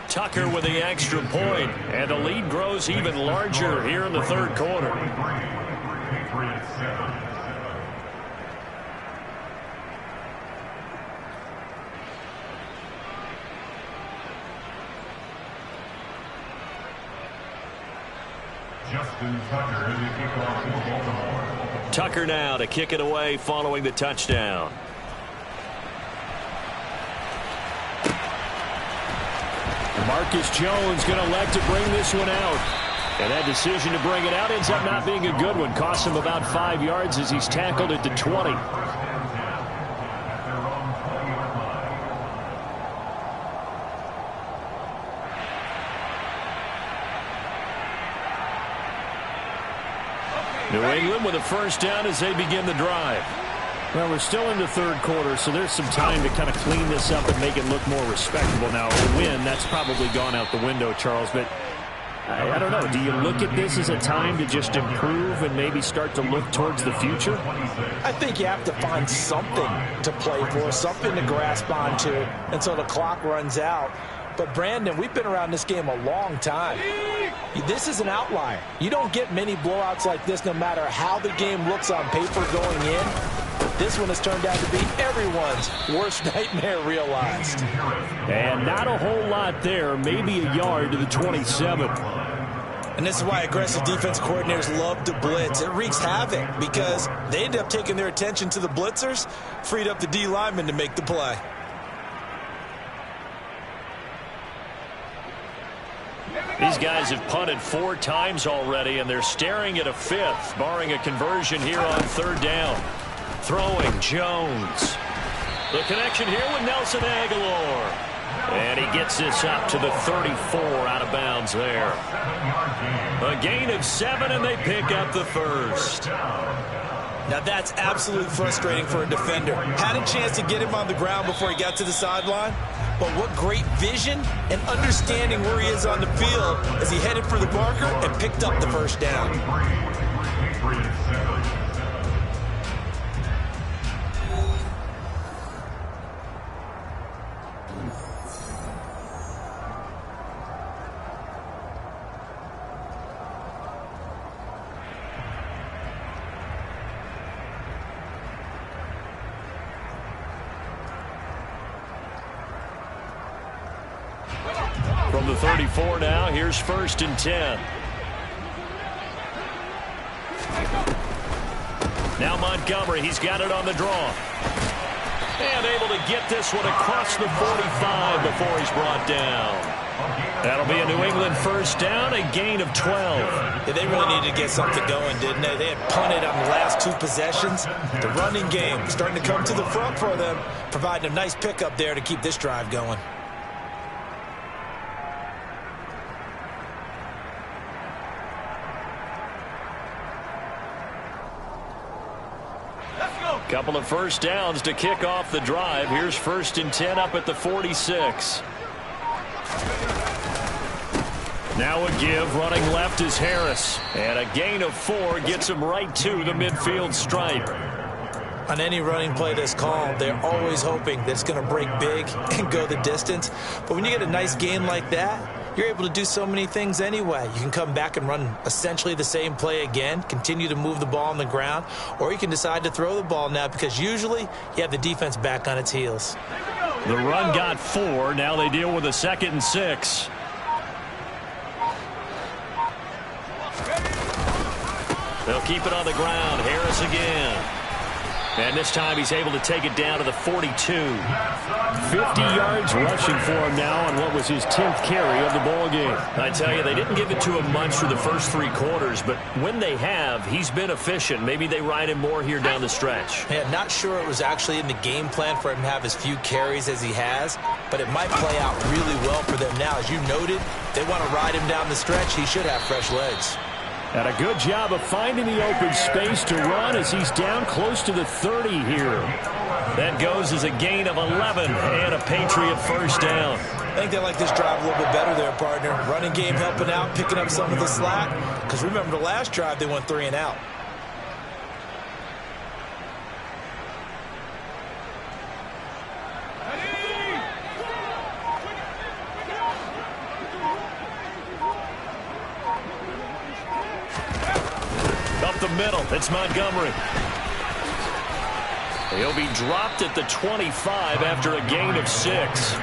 Speaker 3: Tucker with the extra point, and the lead grows even larger here in the third quarter.
Speaker 4: Justin Tucker to kick off for Baltimore.
Speaker 3: Tucker now to kick it away following the touchdown.
Speaker 1: Marcus Jones going to elect to bring this one out. And that decision to bring it out ends up not being a good one. Costs him about 5 yards as he's tackled at the 20.
Speaker 3: New England with a first down as they begin the drive.
Speaker 1: Well, we're still in the third quarter, so there's some time to kind of clean this up and make it look more respectable. Now, a win, that's probably gone out the window, Charles, but I don't know. Do you look at this as a time to just improve and maybe start to look towards the future?
Speaker 5: I think you have to find something to play for, something to grasp onto until the clock runs out. But, Brandon, we've been around this game a long time. This is an outlier. You don't get many blowouts like this no matter how the game looks on paper going in. This one has turned out to be everyone's worst nightmare realized.
Speaker 1: And not a whole lot there, maybe a yard to the 27.
Speaker 2: And this is why aggressive defense coordinators love to blitz. It wreaks havoc because they end up taking their attention to the blitzers, freed up the D lineman to make the play.
Speaker 3: These guys have punted 4 times already, and they're staring at a 5th, barring a conversion here on third down. Throwing Jones. The connection here with Nelson Aguilar. And he gets this up to the 34 out of bounds there. A gain of 7, and they pick up the first.
Speaker 2: Now that's absolutely frustrating for a defender. Had a chance to get him on the ground before he got to the sideline, but what great vision and understanding where he is on the field as he headed for the marker and picked up the first down.
Speaker 3: From the 34 now, here's 1st and 10. Now Montgomery, he's got it on the draw. And able to get this one across the 45 before he's brought down. That'll be a New England first down, a gain of 12.
Speaker 2: Yeah, they really needed to get something going, didn't they? They had punted on the last 2 possessions. The running game starting to come to the front for them, providing a nice pickup there to keep this drive going.
Speaker 3: Couple of first downs to kick off the drive. Here's 1st and 10 up at the 46. Now a give, running left is Harris. And a gain of 4 gets him right to the midfield stripe.
Speaker 2: On any running play that's called, they're always hoping that it's going to break big and go the distance. But when you get a nice game like that, you're able to do so many things anyway. You can come back and run essentially the same play again, continue to move the ball on the ground, or you can decide to throw the ball now because usually you have the defense back on its heels.
Speaker 3: The run got 4. Now they deal with a 2nd and 6. They'll keep it on the ground. Harris again. And this time he's able to take it down to the 42.
Speaker 1: 50 yards rushing for him now on what was his 10th carry of the ball game.
Speaker 3: I tell you, they didn't give it to him much for the first 3 quarters, but when they have, he's been efficient. Maybe they ride him more here down the stretch.
Speaker 2: Yeah, not sure it was actually in the game plan for him to have as few carries as he has, but it might play out really well for them now. As you noted, they want to ride him down the stretch. He should have fresh legs.
Speaker 1: And a good job of finding the open space to run as he's down close to the 30 here.
Speaker 3: That goes as a gain of 11 and a Patriot first down.
Speaker 2: I think they like this drive a little bit better there, partner. Running game helping out, picking up some of the slack. Because remember the last drive, they went 3 and out.
Speaker 3: The middle, it's Montgomery. He'll be dropped at the 25 after a gain of 6.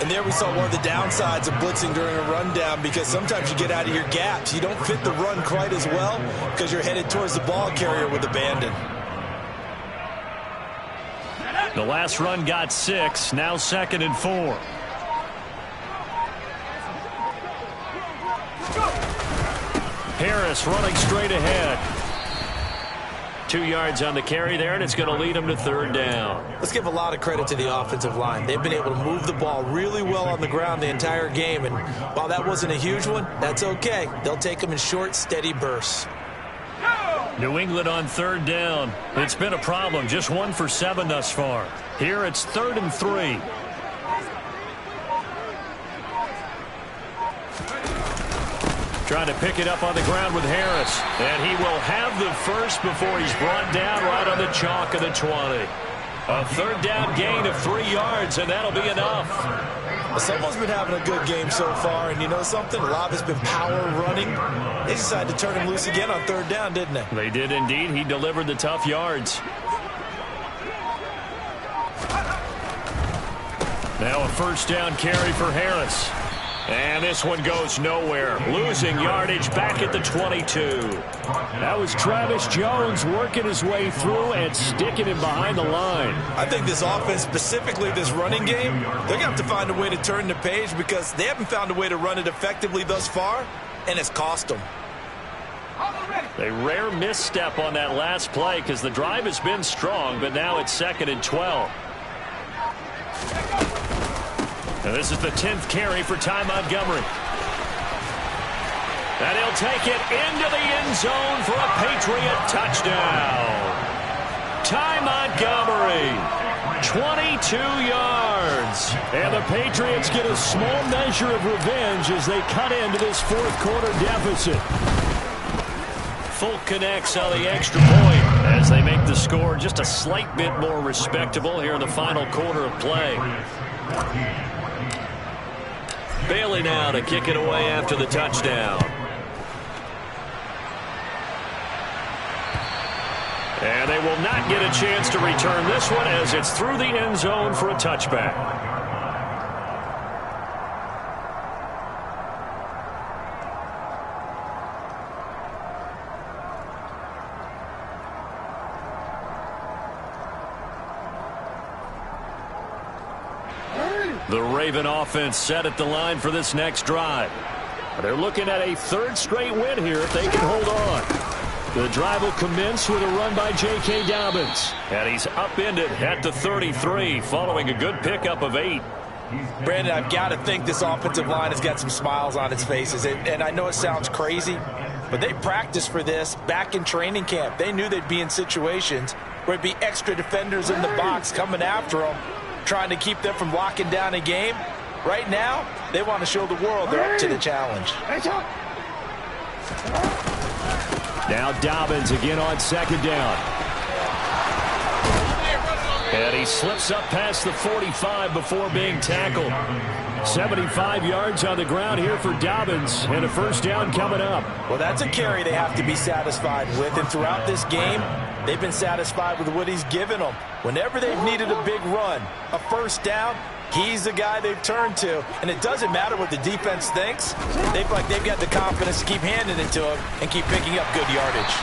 Speaker 2: And there we saw one of the downsides of blitzing during a rundown, because sometimes you get out of your gaps. You don't fit the run quite as well because you're headed towards the ball carrier with abandon.
Speaker 3: The last run got 6, now 2nd and 4. Harris running straight ahead. 2 yards on the carry there, and it's going to lead him to 3rd down.
Speaker 2: Let's give a lot of credit to the offensive line. They've been able to move the ball really well on the ground the entire game, and while that wasn't a huge one, that's okay. They'll take them in short, steady bursts.
Speaker 3: New England on 3rd down. It's been a problem, just 1 for 7 thus far. Here it's 3rd and 3. Trying to pick it up on the ground with Harris. And he will have the first before he's brought down right on the chalk of the 20. A 3rd down gain of 3 yards, and that'll be enough.
Speaker 2: Someone's been having a good game so far, and you know something? A lot has been power running. They decided to turn him loose again on 3rd down, didn't they?
Speaker 3: They did indeed. He delivered the tough yards. Now a 1st down carry for Harris. And this one goes nowhere. Losing yardage back at the 22.
Speaker 1: That was Travis Jones working his way through and sticking him behind the line.
Speaker 2: I think this offense, specifically this running game, they're going to have to find a way to turn the page, because they haven't found a way to run it effectively thus far, and it's cost them.
Speaker 3: A rare misstep on that last play, because the drive has been strong, but now it's 2nd and 12. And this is the 10th carry for Ty Montgomery. And he'll take it into the end zone for a Patriot touchdown. Ty Montgomery, 22 yards.
Speaker 1: And the Patriots get a small measure of revenge as they cut into this 4th quarter deficit.
Speaker 3: Folk connects on the extra point as they make the score just a slight bit more respectable here in the final quarter of play. Bailey now to kick it away after the touchdown. And they will not get a chance to return this one as it's through the end zone for a touchback. The Raven offense set at the line for this next drive.
Speaker 1: They're looking at a 3rd straight win here if they can hold on. The drive will commence with a run by J.K. Dobbins.
Speaker 3: And he's upended at the 33 following a good pickup of 8.
Speaker 2: Brandon, I've got to think this offensive line has got some smiles on its faces. And I know it sounds crazy, but they practiced for this back in training camp. They knew they'd be in situations where it'd be extra defenders in the box coming after them, trying to keep them from locking down a game. Right now, they want to show the world they're up to the challenge.
Speaker 1: Now Dobbins again on 2nd down.
Speaker 3: And he slips up past the 45 before being tackled.
Speaker 1: 75 yards on the ground here for Dobbins, and a 1st down coming up.
Speaker 2: Well, that's a carry they have to be satisfied with, and throughout this game, they've been satisfied with what he's given them. Whenever they've needed a big run, a 1st down, he's the guy they've turned to. And it doesn't matter what the defense thinks. They feel like they've got the confidence to keep handing it to him and keep picking up good yardage.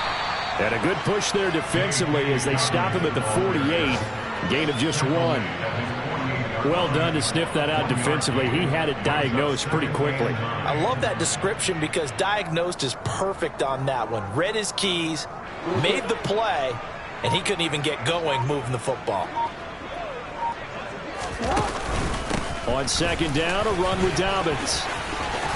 Speaker 1: And a good push there defensively as they stop him at the 48. Gain of just 1. Well done to sniff that out defensively. He had it diagnosed pretty quickly.
Speaker 5: I love that description because diagnosed is perfect on that one. Read his keys, made the play, and he couldn't even get going moving the football.
Speaker 1: On second down, a run with Dobbins.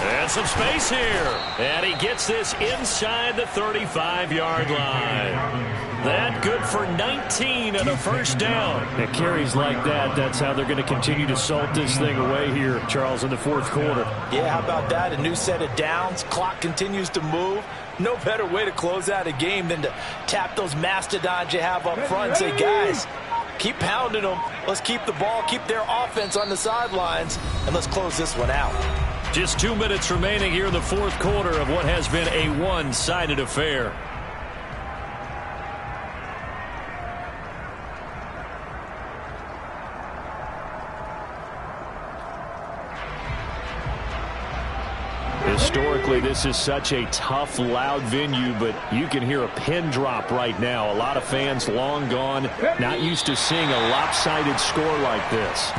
Speaker 3: And some space here. And he gets this inside the 35-yard line. That good for 19 and a first down.
Speaker 1: It carries like that. That's how they're going to continue to salt this thing away here, Charles, in the fourth quarter.
Speaker 5: Yeah, how about that? A new set of downs. Clock continues to move. No better way to close out a game than to tap those mastodons you have up front and say, guys, keep pounding them. Let's keep the ball, keep their offense on the sidelines, and let's close this one out.
Speaker 3: Just 2 minutes remaining here in the fourth quarter of what has been a one-sided affair.
Speaker 1: Historically, this is such a tough, loud venue, but you can hear a pin drop right now. A lot of fans long gone, not used to seeing a lopsided score like this.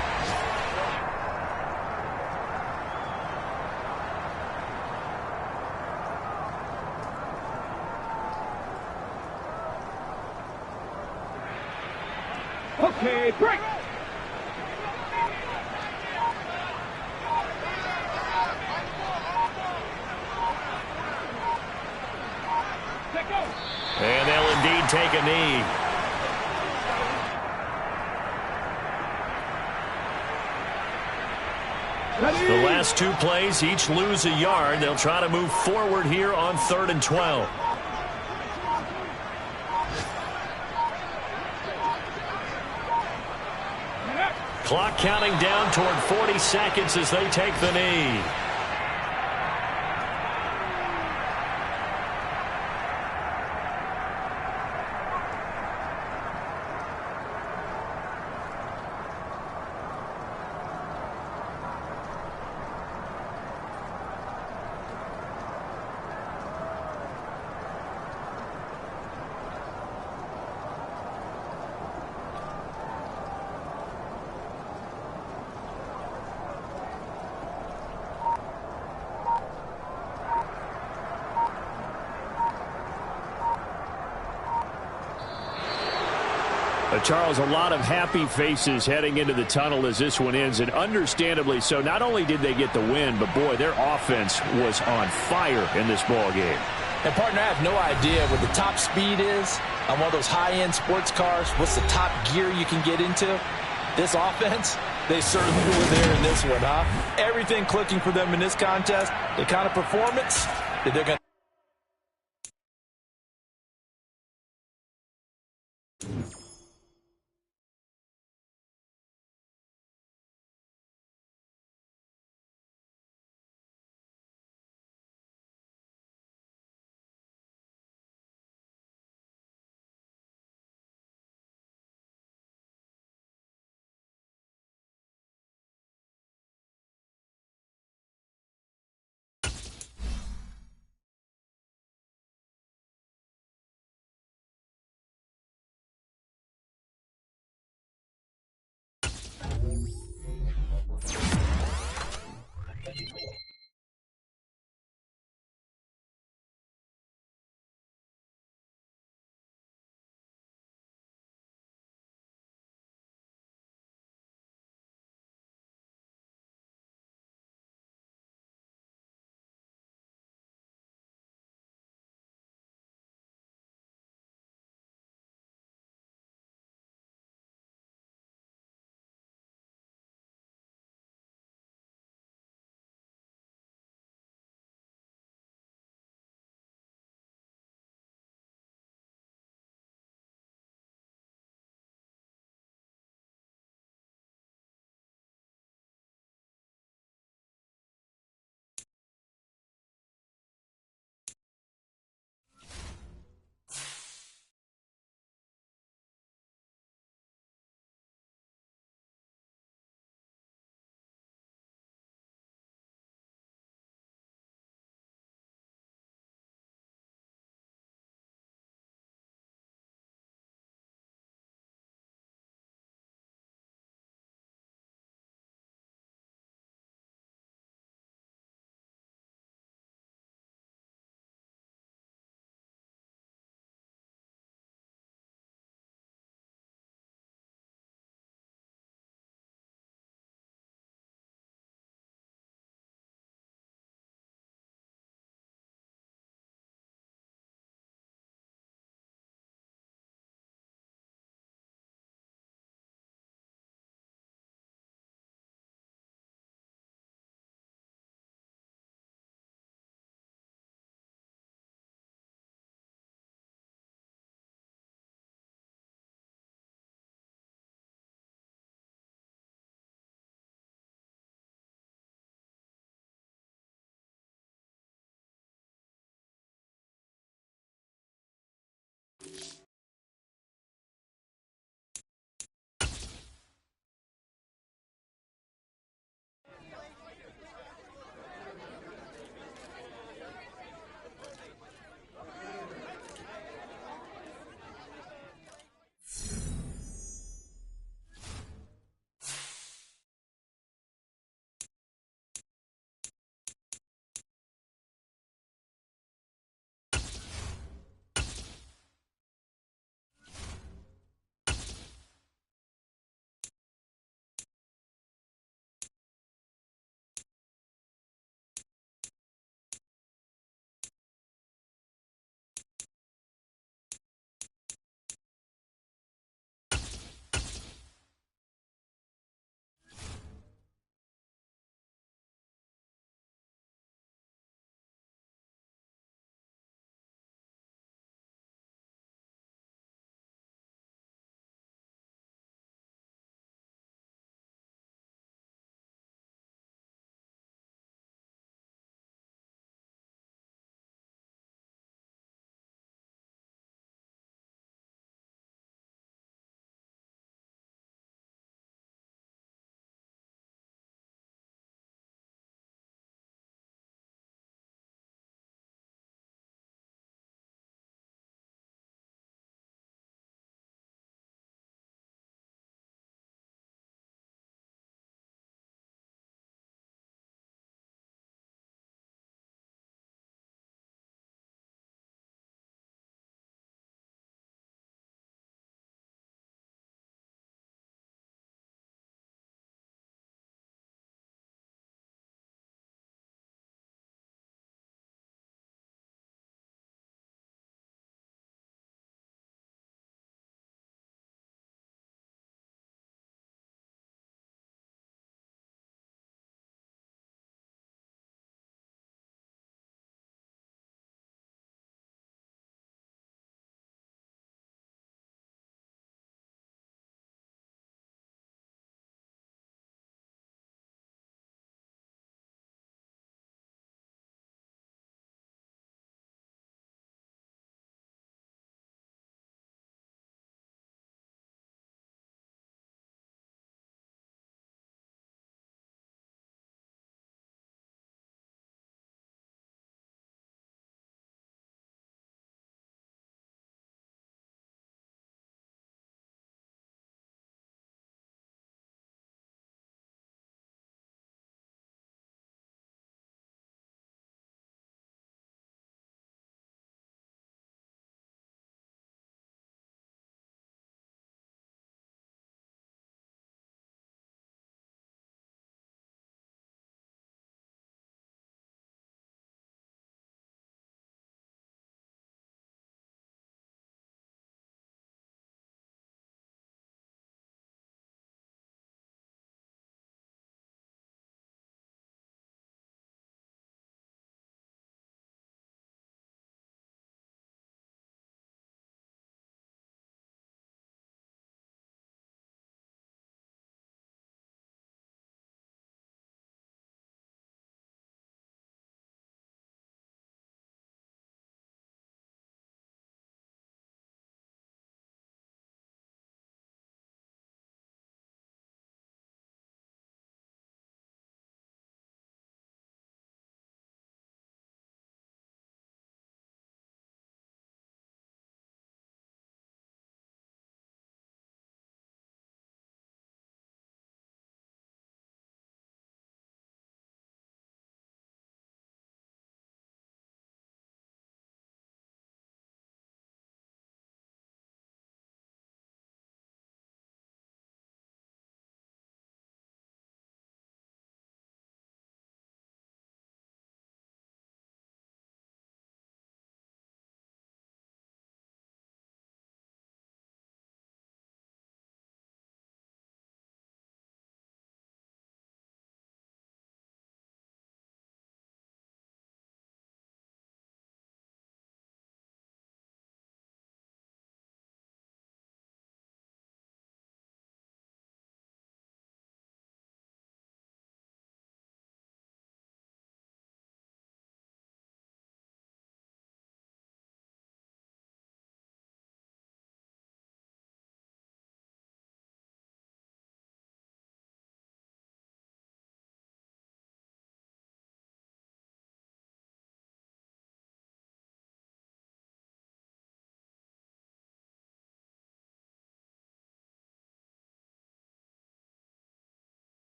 Speaker 4: Okay, break.
Speaker 3: And they'll indeed take a knee. The last 2 plays each lose a yard. They'll try to move forward here on 3rd and 12. Clock counting down toward 40 seconds as they take the knee.
Speaker 1: Charles, a lot of happy faces heading into the tunnel as this one ends, and understandably so. Not only did they get the win, but, boy, their offense was on fire in this ball game.
Speaker 5: And, partner, I have no idea what the top speed is on one of those high-end sports cars. What's the top gear you can get into? This offense, they certainly were there in this one, huh? Everything clicking for them in this contest, the kind of performance that they're going to